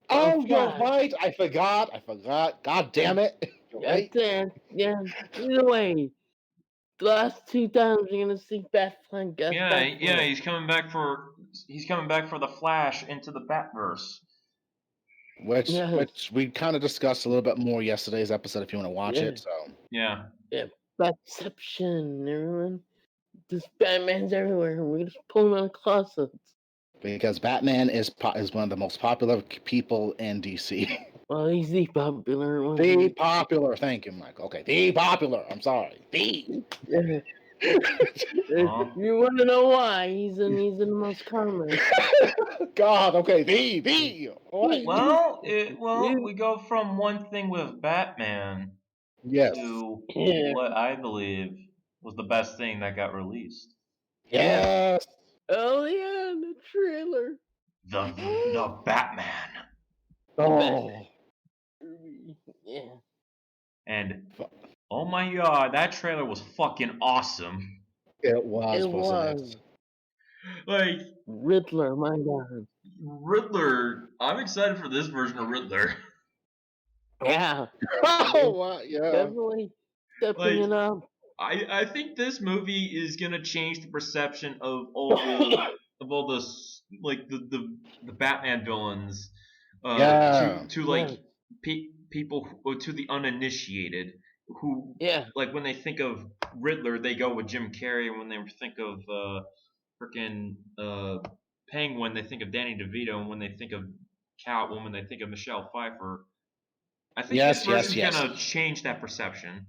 S2: Oh, you're
S3: Flash.
S2: right. I forgot. God damn it. You're
S3: That's
S2: right.
S3: it. Yeah. Either way, the last two times you're gonna see Batfleck as
S1: Yeah,
S3: Batfleck.
S1: he's coming back for the Flash into the Batverse.
S3: Yes.
S2: Which we kind of discussed a little bit more yesterday's episode if you want to watch
S3: Yeah.
S2: it. So
S1: Yeah,
S3: Yeah. Batception, everyone. This Batman's everywhere. We just pull him out of closets.
S2: because Batman is one of the most popular people in DC.
S3: Well, he's the popular one.
S2: The popular, thank you, Michael. Okay, the popular. I'm sorry, the.
S3: Yeah.
S1: Well,
S3: You want to know why? He's in the most common.
S2: God, okay, the what?
S1: we go from one thing with Batman
S2: Yes,
S1: to
S3: Yeah.
S1: what I believe was the best thing that got released.
S2: yes.
S3: Oh yeah, the trailer.
S1: The Batman.
S3: The Batman
S2: Oh,
S3: movie. Yeah.
S1: And oh my god, that trailer was fucking awesome.
S2: it was,
S3: It
S2: wasn't it?
S3: was
S1: Like
S3: Riddler. My God.
S1: Riddler, I'm excited for this version of Riddler.
S3: Yeah.
S2: Oh, wow, yeah.
S3: Definitely stepping
S1: Like
S3: it up.
S1: I think this movie is gonna change the perception of all the like the Batman villains
S2: Yeah.
S1: to like
S3: Yeah.
S1: people to the uninitiated who
S3: Yeah.
S1: like when they think of Riddler they go with Jim Carrey, and when they think of freaking Penguin they think of Danny DeVito, and when they think of Catwoman they think of Michelle Pfeiffer. I think this
S2: Yes,
S1: version's
S2: yes, yes.
S1: gonna change that perception.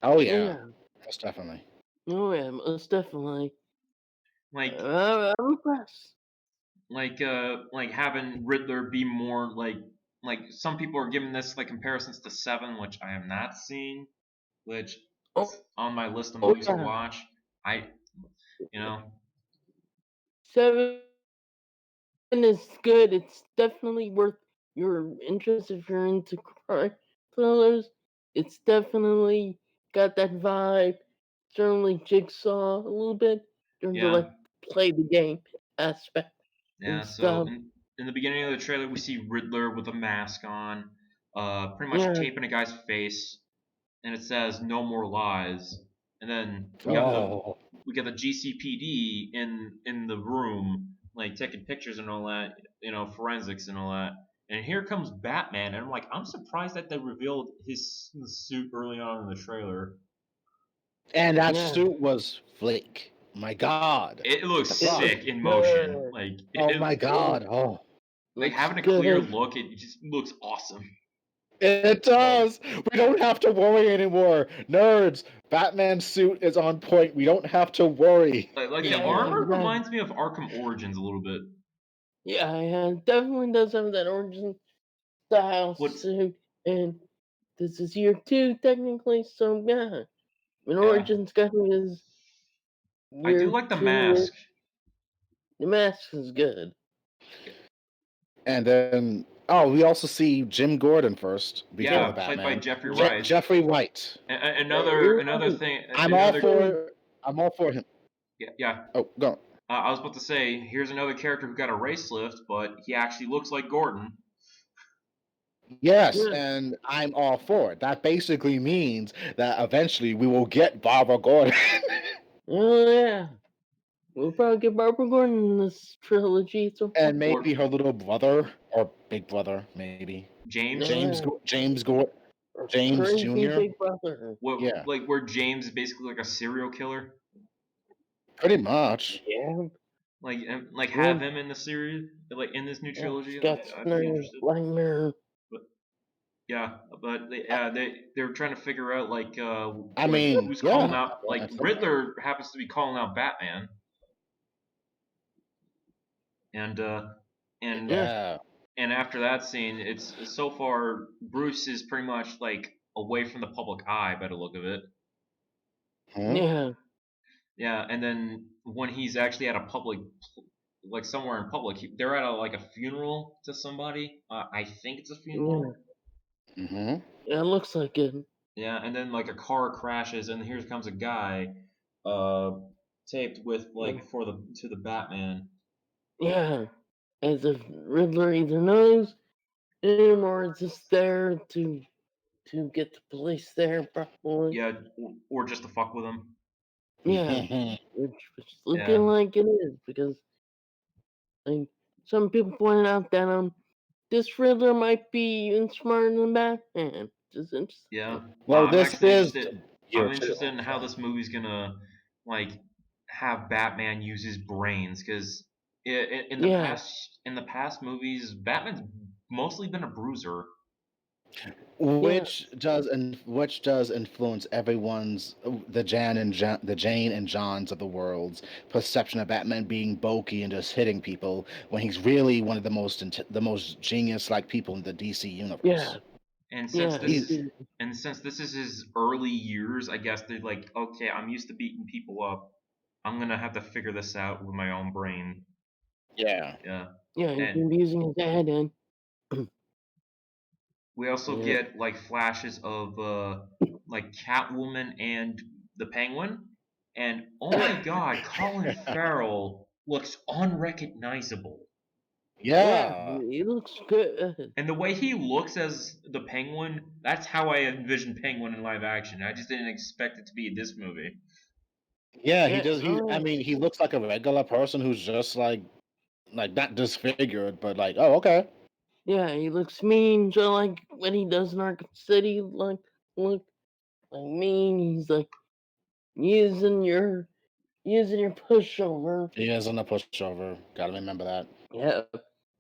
S2: Oh, yeah.
S3: Yeah.
S2: Most definitely.
S3: Oh yeah, most definitely.
S1: Like
S3: I'm impressed.
S1: like having Riddler be more like some people are giving this like comparisons to Seven, which I have not seen, which
S3: Oh,
S1: is on my list of
S3: oh
S1: movies to
S3: yeah.
S1: watch. I you know
S3: 7 is good. It's definitely worth your interest if you're into crime thrillers. It's definitely got that vibe. Certainly Jigsaw a little bit in terms of
S1: yeah
S3: like play the game aspect
S1: yeah.
S3: and
S1: So
S3: stuff.
S1: in the beginning of the trailer, we see Riddler with a mask on, pretty much
S3: Yeah.
S1: taping a guy's face, and it says "No more lies." And then
S2: Oh,
S1: we got the GCPD in the room, like taking pictures and all that, forensics and all that. And here comes Batman, and I'm surprised that they revealed his suit early on in the trailer.
S2: and that
S3: Yeah.
S2: suit was Flake. My God.
S1: It looks
S2: The
S3: It
S2: fuck?
S3: looks
S1: sick in motion.
S3: good.
S2: Oh my God. Oh.
S1: Like
S3: Looks
S1: having a clear
S3: good.
S1: look, it just looks awesome.
S2: It does. We don't have to worry anymore. Nerds, Batman's suit is on point. We don't have to worry.
S1: Like the
S3: Yeah,
S1: armor
S3: exactly.
S1: reminds me of Arkham Origins a little bit.
S3: Yeah, it definitely does have that origin style
S1: What?
S3: suit, and this is year 2 technically, so yeah. When
S1: Yeah,
S3: Origins got his
S1: I do
S3: year
S1: like the
S3: 2,
S1: mask.
S3: the mask is good.
S2: And then, oh, we also see Jim Gordon first before
S1: Yeah,
S2: the
S1: played by
S2: Batman.
S1: Jeffrey
S3: Yeah,
S1: Wright.
S2: Jeffrey White.
S1: Another
S3: you're
S1: another
S3: right.
S1: thing.
S2: I'm all
S1: Another
S2: for. I'm all for him.
S1: yeah.
S2: Oh, go.
S1: I was about to say, here's another character who got a race lift, but he actually looks like Gordon.
S2: Yes,
S3: Yeah.
S2: and I'm all for it. That basically means that eventually we will get Barbara Gordon.
S3: Oh yeah. We'll probably get Barbara Gordon in this trilogy at some
S2: And
S3: point.
S2: maybe
S1: Or
S2: her little brother or big brother, maybe
S1: James.
S3: Yeah. Or
S2: James
S3: crazy
S2: Jr.
S3: big brother.
S2: Yeah,
S1: Where James is basically like a serial killer.
S2: pretty much.
S3: Yeah.
S1: Like
S3: Yeah.
S1: have him in the series, like in this new
S3: Yeah.
S1: trilogy. Like
S3: Scott
S1: I'd be
S3: Snyder,
S1: interested.
S3: Black Mirror.
S1: But yeah, but
S2: I,
S1: they're trying to figure out
S2: I mean,
S1: who's calling
S2: yeah.
S1: out, like
S2: That's okay.
S1: Riddler happens to be calling out Batman, and and
S3: Yeah.
S2: Yeah.
S1: and after that scene, it's so far Bruce is pretty much like away from the public eye by the look of it.
S2: Huh?
S3: Yeah.
S1: Yeah, and then when he's actually at a public, like somewhere in public, they're at like a funeral to somebody. I think it's a
S3: Yeah.
S1: funeral.
S2: Mm-hmm.
S3: Yeah, it looks like it.
S1: Yeah, and then like a car crashes, and here comes a guy, uh, taped with
S3: Yeah.
S1: like for the to the Batman.
S3: Yeah. As if Riddler either knows him or is just there to get the police there, probably.
S1: Yeah, or just to fuck with him.
S3: Yeah. Which is looking
S1: Yeah,
S3: like it is because like some people pointed out that this Riddler might be even smarter than Batman. Just
S1: yeah.
S3: interesting.
S2: Well,
S1: I'm
S2: this
S1: actually
S2: is
S1: interested. I'm
S2: year two.
S1: interested in how this movie's gonna like have Batman use his brains because
S3: Yeah.
S1: in the past movies, Batman's mostly been a bruiser.
S3: Yeah,
S2: Which does influence everyone's the Jane and Johns of the world's perception of Batman being bulky and just hitting people when he's really one of the most genius like people in the DC
S3: yeah,
S2: universe.
S1: And since
S3: yeah.
S1: this
S2: He's
S1: is and since this is his early years, I guess they're like, okay, I'm used to beating people up. I'm gonna have to figure this out with my own brain.
S2: yeah.
S1: Yeah.
S3: Yeah, he's
S1: And
S3: been using his head and
S1: we also
S3: yeah,
S1: get like flashes of like Catwoman and the Penguin. And oh my god, Colin Farrell looks unrecognizable.
S3: yeah,
S2: Yeah.
S3: he looks good.
S1: And the way he looks as the Penguin, that's how I envisioned Penguin in live action. I just didn't expect it to be this movie.
S2: Yeah, he
S3: Yeah,
S2: does. I
S3: oh
S2: mean, he looks like a regular person who's just like not disfigured, but like, oh, okay.
S3: yeah, he looks mean, just like when he does in Arkham City. Look like mean. He's like using your pushover.
S2: He isn't a pushover. Gotta remember that.
S3: Yeah,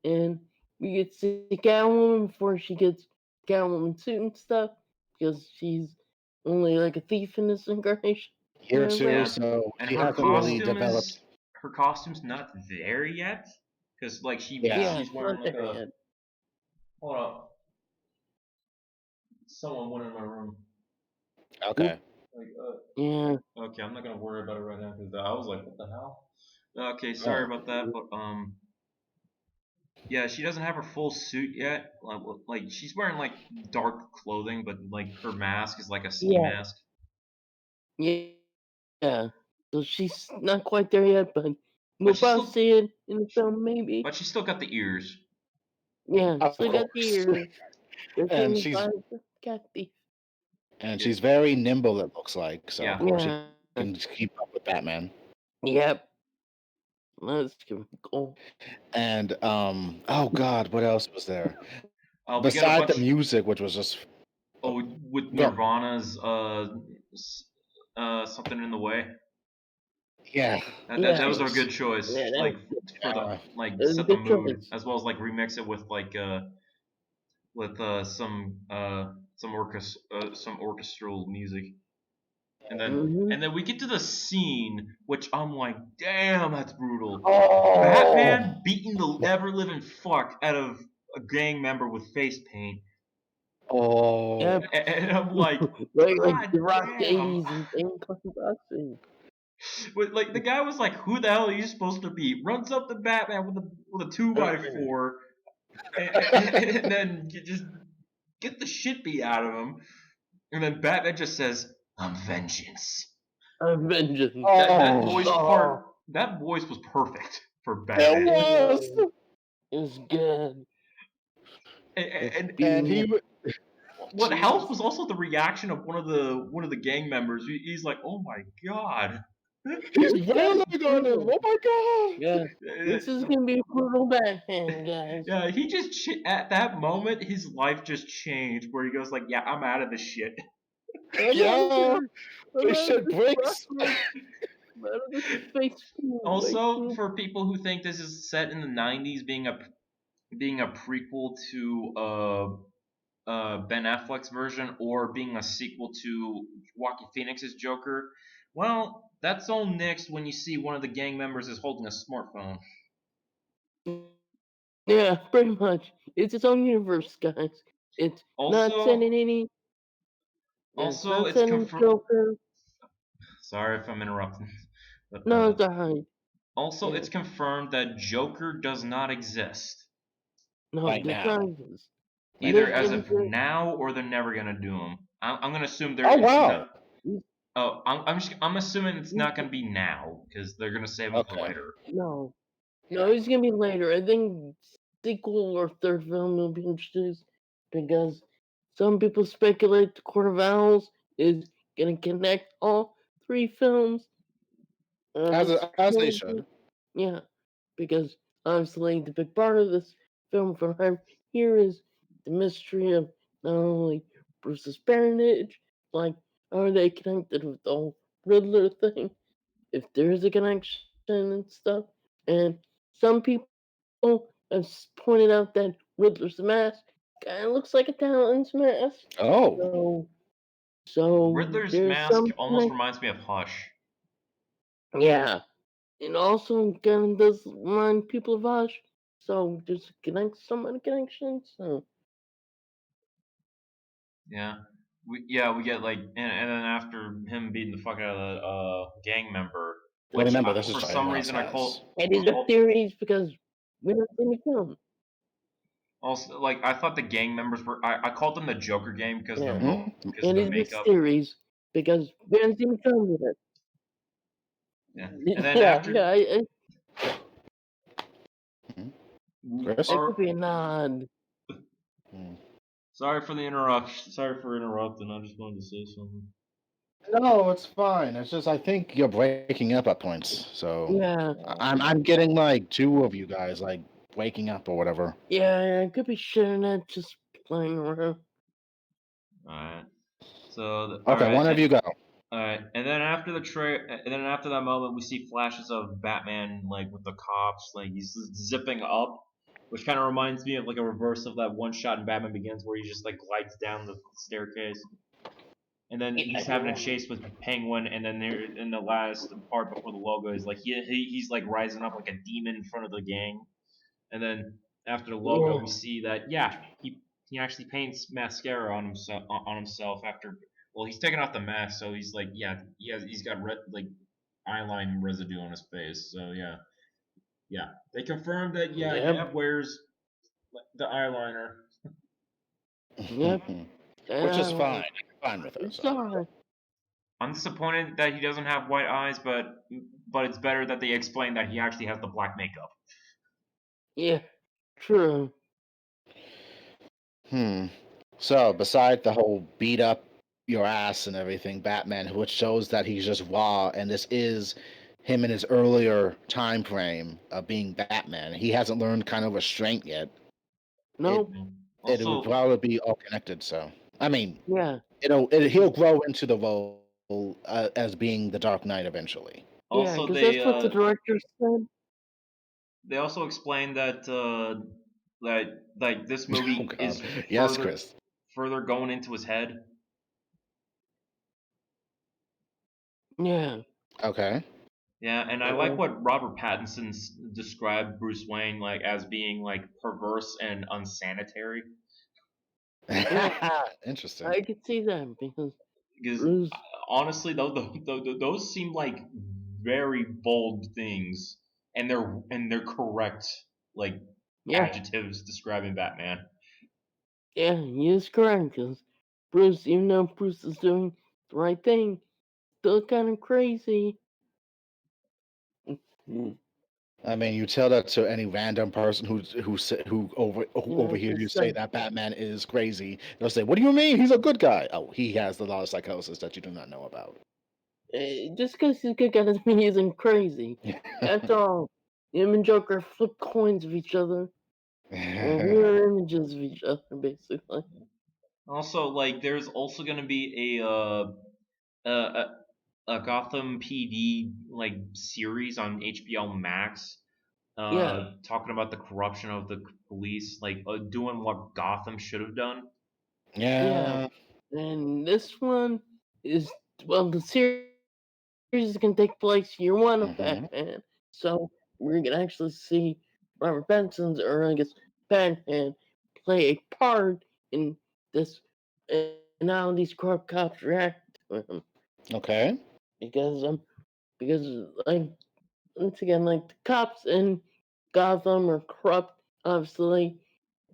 S3: and we get to see Catwoman before she gets Catwoman suit and stuff because she's only like a thief in this incarnation.
S2: Year two,
S1: Yeah,
S2: so
S1: and
S2: she
S1: her
S2: hasn't really
S1: costume
S2: developed.
S1: is her costume's not there yet, because like
S2: Yeah.
S3: Yeah,
S1: she's
S3: it's not
S1: wearing like
S3: there
S1: a
S3: yet.
S1: hold up, someone went in my room.
S2: Okay.
S1: Like
S3: Yeah,
S1: okay, I'm not gonna worry about it right now because I was like, what the hell? Okay, sorry
S2: Oh.
S1: about that, but yeah, she doesn't have her full suit yet. Like she's wearing like dark clothing, but like her mask is like a ski
S3: yeah,
S1: mask.
S3: yeah, yeah. So she's not quite there yet, but
S1: But
S3: we'll
S1: she's
S3: probably
S1: still
S3: see it in the film, maybe.
S1: but she's still got the ears.
S3: Yeah,
S2: Of
S3: still got the
S2: course.
S3: ears. They're
S2: and
S3: signified
S2: she's
S3: as cat thief.
S2: and
S1: Yeah.
S2: she's very nimble. It looks like so. Of
S1: Yeah.
S2: course, she
S3: Yeah,
S2: can keep up with Batman.
S3: yep. That's cool.
S2: And oh God, what else was there
S1: We got a
S2: beside the
S1: bunch.
S2: music, which was just
S1: Oh, with
S2: go.
S1: Nirvana's something in the way.
S2: Yeah.
S1: That
S3: Yeah,
S1: was a
S2: Jesus.
S1: good choice.
S3: yeah, that
S1: Like
S3: was good.
S1: for the
S2: Uh,
S1: like
S3: That was a
S1: set the
S3: good
S1: mood
S3: choice.
S1: as well as like remix it with some orchestral music.
S3: Hmm.
S1: And then we get to the scene which I'm like, damn, that's brutal.
S3: Oh,
S1: Batman beating the ever living fuck out of a gang member with face paint.
S2: oh.
S3: yep.
S1: And I'm like,
S3: Like
S1: God
S3: the Rock
S1: damn.
S3: 80s and things like boxing.
S1: Like the guy was like, "Who the hell are you supposed to be?" Runs up to Batman with a two by four, and then you just get the shit beat out of him. And then Batman just says, "I'm vengeance."
S3: Vengeance.
S1: That
S2: Oh.
S1: voice
S3: Oh,
S1: part, that voice was perfect for
S2: It
S1: Batman.
S3: it
S2: was.
S3: was. It was good. It's
S1: And
S2: And he
S3: being.
S1: what helps
S2: Jesus.
S1: was also the reaction of one of the gang members. He's like, "Oh my god."
S2: He's
S3: Yeah,
S2: railing on him.
S3: brutal.
S2: Oh my God.
S3: Yeah, this is gonna be a brutal Batman, guys.
S1: Yeah, he just at that moment his life just changed where he goes like, "Yeah, I'm out of this shit."
S3: I'm out of
S2: Yeah.
S3: here. I'm
S2: This
S3: out of
S2: shit
S3: this
S2: breaks.
S3: rock. I'm out of this space pool.
S1: Also, for people who think this is set in the '90s, being a prequel to Ben Affleck's version or being a sequel to Joaquin Phoenix's Joker, well, that's all nixed when you see one of the gang members is holding a smartphone.
S3: Yeah, pretty much. It's its own universe, guys. It's not set in
S1: Also,
S3: any. Yeah, it's
S1: also
S3: not
S1: it's
S3: set in
S1: confirmed.
S3: Joker.
S1: Sorry if I'm interrupting, but
S3: No, it's alright.
S1: also
S3: Yeah,
S1: it's confirmed that Joker does not exist.
S3: no,
S2: Right
S3: it does not
S2: now.
S3: exist.
S2: Right
S1: Either
S3: He's
S1: as
S2: now.
S3: gonna
S1: of
S3: be.
S1: now or they're never gonna do them. I'm gonna assume
S2: Oh
S1: it's
S2: wow.
S1: not. Oh, I'm assuming it's
S3: He's,
S1: not gonna be now because they're gonna save them for
S2: Okay.
S1: later.
S3: no, no, he's gonna be later. I think sequel or third film will be introduced because some people speculate the Court of Owls is gonna connect all three films of this
S2: As they
S3: trilogy.
S2: should.
S3: Yeah, because obviously the big part of this film from here is the mystery of not only Bruce's parentage, like are they connected with the whole Riddler thing, if there's a connection and stuff. And some people have pointed out that Riddler's the mask. kind of looks like a Talon's mask.
S2: Oh,
S3: So
S1: Riddler's
S3: there's
S1: mask
S3: some
S1: almost reminds me of Hush.
S3: yeah, and also kind of does remind people of Hush. So there's somewhat a connection. So
S1: Yeah. We get like and then after him beating the fuck out of the gang member,
S2: well,
S1: which
S2: remember this is
S1: for
S2: something
S1: some
S2: else
S1: reason I
S2: has.
S3: it is the theories because we don't see the film.
S1: also like I thought the gang members were I called them the Joker gang because of
S3: Yeah.
S1: because of
S3: It
S1: the
S3: is the
S1: makeup.
S3: theories because we don't see the film with it.
S1: Yeah. And then
S3: Yeah,
S1: after
S3: yeah,
S2: Chris?
S3: it could be a nod.
S1: Sorry for the interruption. Sorry for interrupting. I just wanted to say something.
S2: No, it's fine. It's just I think you're breaking up at points. So
S3: Yeah,
S2: I'm getting like two of you guys like waking up or whatever.
S3: yeah, it could be sharing it, just playing around.
S1: Alright. So
S2: Okay,
S1: alright.
S2: one of you go.
S1: Alright. And then after and then after that moment we see flashes of Batman like with the cops, like he's zipping up. Which kind of reminds me of like a reverse of that one shot in Batman Begins where he just like glides down the staircase. And then he's having a chase with Penguin, and then there in the last part before the logo is like he's like rising up like a demon in front of the gang, and then after the logo we see that he actually paints mascara on himself after he's taking off the mask, so he's like he's got like eyeline residue on his face, so yeah they confirmed that
S3: Yep.
S1: Neb wears the eyeliner.
S3: Yep.
S2: Which is fine. I'm fine with it. So.
S3: Sorry.
S1: I'm disappointed that he doesn't have white eyes, but it's better that they explain that he actually has the black makeup.
S3: Yeah, true.
S2: So beside the whole beat up your ass and everything, Batman, which shows that he's just raw, and this is him in his earlier time frame of being Batman. He hasn't learned kind of restraint yet.
S3: Nope.
S2: It will
S1: Also,
S2: probably be all connected. So I mean,
S3: Yeah.
S2: he'll grow into the role as being the Dark Knight eventually.
S3: Yeah,
S1: also
S3: because that's what the director said.
S1: they also explained that that like this movie
S2: Oh, God.
S1: is
S2: Yes, Chris.
S1: further going into his head.
S3: Yeah.
S2: Okay.
S1: Yeah, and I like what Robert Pattinson described Bruce Wayne like as being like perverse and unsanitary.
S2: Interesting.
S3: I could see that because
S1: Because honestly, those seem like very bold things, and they're correct like adjectives describing Batman.
S3: Yeah, he is correct because Bruce, even though Bruce is doing the right thing, still kind of crazy.
S2: I mean, you tell that to any random person who overhears you say that Batman is crazy. They'll say, "What do you mean? He's a good guy." Oh, he has a lot of psychosis that you do not know about.
S3: Just because he's a good guy doesn't mean he's crazy. After all, him and Joker flip coins of each other. Mirror images of each other, basically.
S1: Also, like, there's also gonna be a Gotham PD like series on HBO Max. Talking about the corruption of the police, like doing what Gotham should have done.
S2: Yeah.
S3: And this one is the series is gonna take place year one of Batman, so we're gonna actually see Robert Pattinson's, or I guess Batman, play a part in this, and how these corrupt cops react to him.
S2: Okay.
S3: Because like once again, like the cops in Gotham are corrupt, obviously,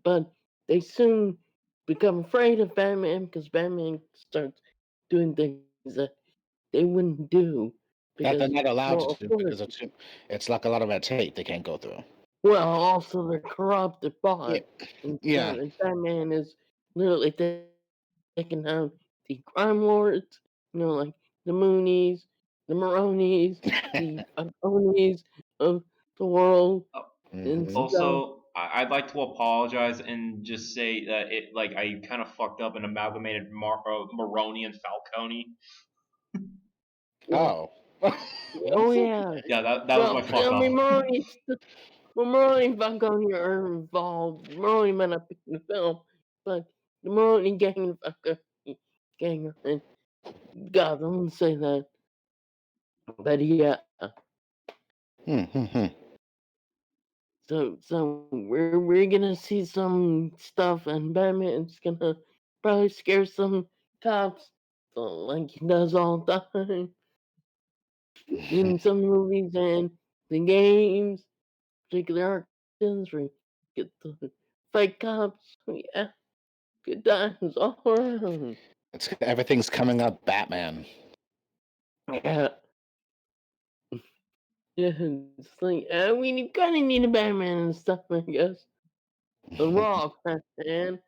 S3: but they soon become afraid of Batman because Batman starts doing things that they wouldn't do
S2: That they're
S3: because
S2: not allowed
S3: more
S2: to do because
S3: authority.
S2: it's like a lot of red tape they can't go through.
S3: Well, also they're corrupt at bought,
S2: Yeah.
S3: and Batman is literally taking down the crime lords, like the Moonies, the Maronis, the Falcones of the world, and stuff.
S1: Also, I'd like to apologize and just say that I kind of fucked up and amalgamated Maroni and Falcone.
S2: Oh.
S3: Oh yeah.
S1: Yeah, that was my fuck
S3: I mean,
S1: up.
S3: Maroni and Falcone are involved. Maroni might not be in the film, but the Maroni gang, gang, and God, I'm gonna say that. But yeah,
S2: Hmm.
S3: so we're gonna see some stuff, and Batman's gonna probably scare some cops, like he does all the time in some movies and the games, particularly our cartoons, where you get to fight cops. Yeah, good times all around.
S2: Everything's coming up Batman.
S3: Yeah, yeah, it's like we kind of need a Batman and stuff, I guess. The Raw Batman.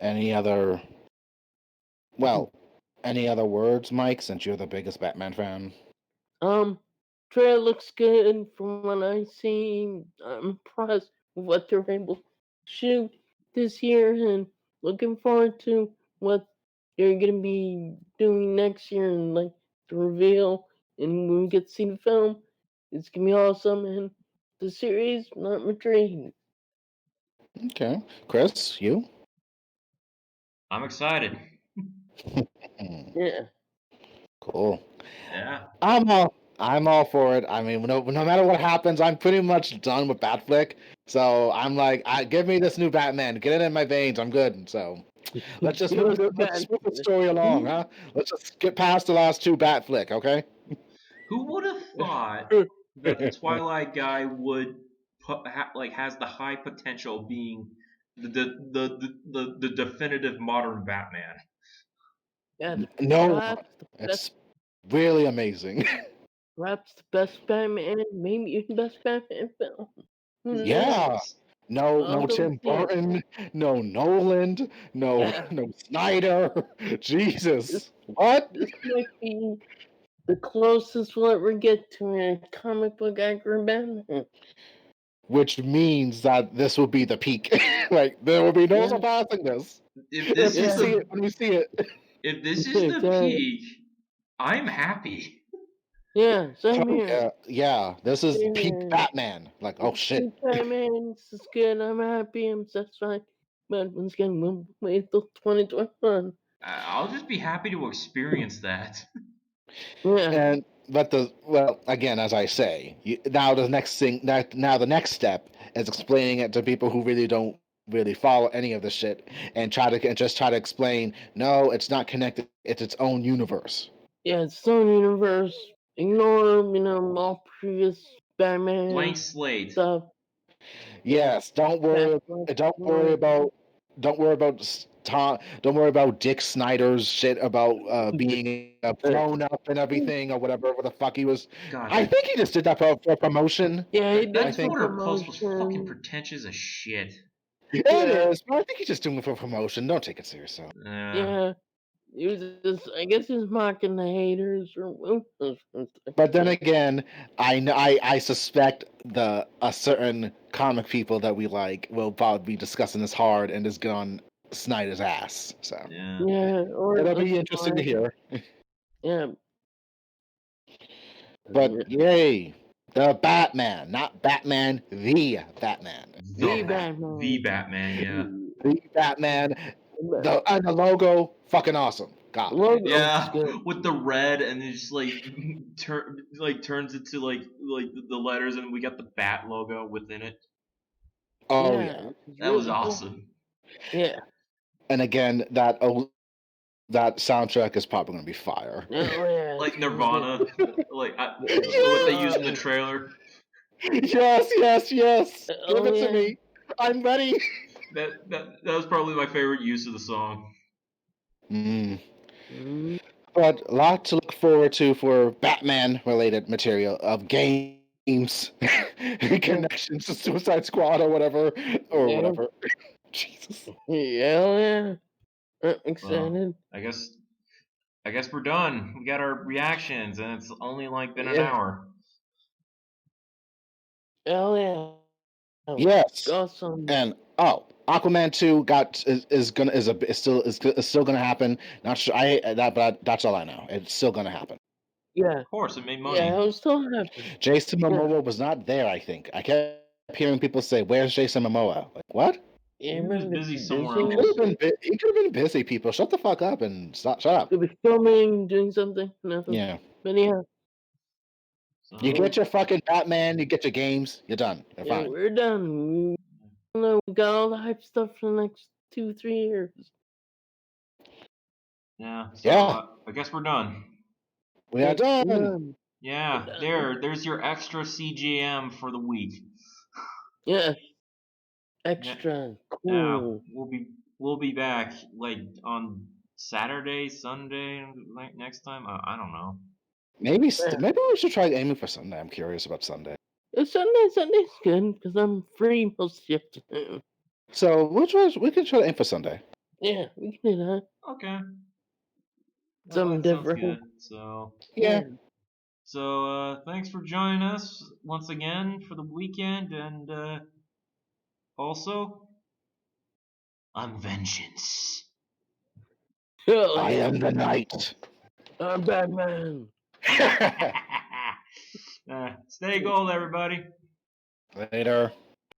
S2: Any other, well, any other words, Mike, since you're the biggest Batman fan?
S3: Um, trailer looks good from what I see. I'm impressed with what they're able to shoot this year, and looking forward to what they're gonna be doing next year, and like the reveal. And when we get to see the film, it's gonna be awesome. And the series, not intrigued.
S2: Okay. Chris, you?
S1: I'm excited.
S3: Yeah,
S2: Cool.
S1: Yeah.
S2: I'm all for it. I mean, no matter what happens, I'm pretty much done with Batflick. So I'm like, give me this new Batman. Get it in my veins. I'm good. So let's just
S3: you
S2: move
S3: know
S2: the,
S3: the
S2: let's just
S3: bad.
S2: move the story along, huh? Let's just get past the last two Batflick, okay?
S1: Who would have thought that the Twilight guy would has the high potential of being the definitive modern Batman?
S3: Yeah,
S2: No one.
S3: perhaps the best,
S2: It's really amazing.
S3: perhaps the best Batman, maybe even best Batman film. Who
S2: Yeah.
S3: knows?
S2: No
S3: I'll go
S2: Tim
S3: see it.
S2: Burton, no Nolan, no
S3: Yeah,
S2: no Snyder.
S3: this
S2: Jesus. What?
S3: this might be the closest we'll ever get to a comic book accurate Batman.
S2: Which means that this will be the peak. Like there will be no
S3: Yeah,
S2: surpassing this.
S1: If
S2: If
S1: this
S2: we
S1: is
S3: yeah,
S2: see
S1: the
S2: it when we see it.
S1: if this is the
S3: exactly.
S1: peak, I'm happy.
S3: Yeah, same
S2: Oh
S3: here.
S2: yeah. This is
S3: Same
S2: peak
S3: here.
S2: Batman. Like, oh shit.
S3: Peak Batman, this is good. I'm happy. I'm satisfied. But once again, we'll wait till 2021.
S1: I'll just be happy to experience that.
S3: Yeah,
S2: And but again, as I say, now the next thing, now the next step is explaining it to people who really don't really follow any of the shit, and just try to explain. No, it's not connected. It's its own universe.
S3: yeah, it's its own universe. Ignore, all previous
S1: Blank
S3: Batman
S1: slate.
S3: stuff. Yeah,
S2: Yes, don't worry.
S3: Batfleck,
S2: Don't worry
S3: ignore
S2: about. Don't worry about Tom. Don't worry about Dick Snyder's shit about being blown up and everything or whatever. What the fuck he was.
S1: God,
S2: I think he just did that for promotion.
S3: Yeah, he
S2: I
S3: did
S1: that
S3: for
S2: think
S1: Twitter post was fucking
S3: promotion.
S1: pretentious as shit.
S2: it
S3: Yeah,
S2: is, but I think he's just doing it for promotion. Don't take it seriously.
S1: Yeah.
S3: yeah. He was just, I guess he was mocking the haters or who knows.
S2: But then again, I suspect a certain comic people that we like will probably be discussing this hard and just get on Snyder's ass. So
S1: Yeah.
S3: Yeah, or
S2: it'll
S3: that's
S2: be interesting to
S3: fine.
S2: hear.
S3: Yeah,
S2: But
S3: yeah.
S2: yay, the Batman, not Batman, the Batman,
S3: The
S1: The
S3: Batman.
S1: Batman, yeah.
S2: the Batman.
S3: The
S2: The logo, fucking awesome. God.
S3: logo looks
S1: Yeah,
S3: good.
S1: with the red and it just turns into the letters and we got the bat logo within it.
S2: Oh yeah.
S3: Yeah, it's
S1: That was
S3: really cool.
S1: awesome.
S3: Yeah.
S2: And again, that soundtrack is probably gonna be fire.
S3: Oh yeah,
S1: Like
S3: it's gonna be
S1: Nirvana,
S3: good.
S1: what they used in the
S3: Nirvana.
S1: trailer.
S2: Yes. Give
S3: Oh
S2: it to
S3: yeah.
S2: me. I'm ready.
S1: That was probably my favorite use of the song.
S2: Mm.
S3: Mm,
S2: But a lot to look forward to for Batman related material of games,
S3: yeah.
S2: connections to Suicide Squad or whatever. Or
S3: Yeah.
S2: whatever. Jesus.
S3: Hell yeah. I'm
S1: Well,
S3: excited.
S1: I guess I guess we're done. We got our reactions, and it's only like been an
S3: Yeah.
S1: hour.
S3: Hell yeah.
S2: Yes.
S3: Awesome.
S2: And Aquaman 2 is still gonna happen. Not sure but that's all I know. It's still gonna happen.
S3: Yeah.
S1: Of course, it made
S3: Yeah,
S1: money.
S3: I was still happy.
S2: Jason
S3: Yeah.
S2: Momoa was not there, I think. I can't hearing people say, "Where's Jason Momoa?" Like, what?
S3: Yeah,
S1: He was
S3: remember
S1: busy
S3: he's
S1: somewhere
S3: busy.
S1: else.
S2: He could have been busy. People, shut the fuck up and shut up.
S3: Could be filming, doing something. Nothing.
S2: Yeah.
S3: But yeah,
S1: So,
S2: You get your fucking Batman. You get your games. You're done. You're
S3: yeah,
S2: fine.
S3: we're done. We got all the hype stuff for the next 2-3 years.
S1: yeah. So
S2: Yeah.
S1: I guess we're done.
S2: We are
S3: We're
S2: done.
S3: done.
S1: Yeah. There's your extra CJM for the week.
S3: Yeah. Extra cool.
S1: We'll be back like on Saturday, Sunday, like next time. I don't know.
S2: Maybe
S3: Yeah.
S2: maybe we should try aiming for Sunday. I'm curious about Sunday.
S3: Sunday's good because I'm free most of the afternoon.
S2: So we can try to aim for Sunday.
S3: Yeah, we can do that.
S1: Okay.
S3: Something
S1: That sounds
S3: different.
S1: good. So
S2: Yeah.
S1: thanks for joining us once again for the weekend, and also, I'm vengeance.
S3: Hell
S2: I
S3: yeah.
S2: am the knight.
S3: I'm Batman.
S1: Stay gold, everybody.
S2: Later.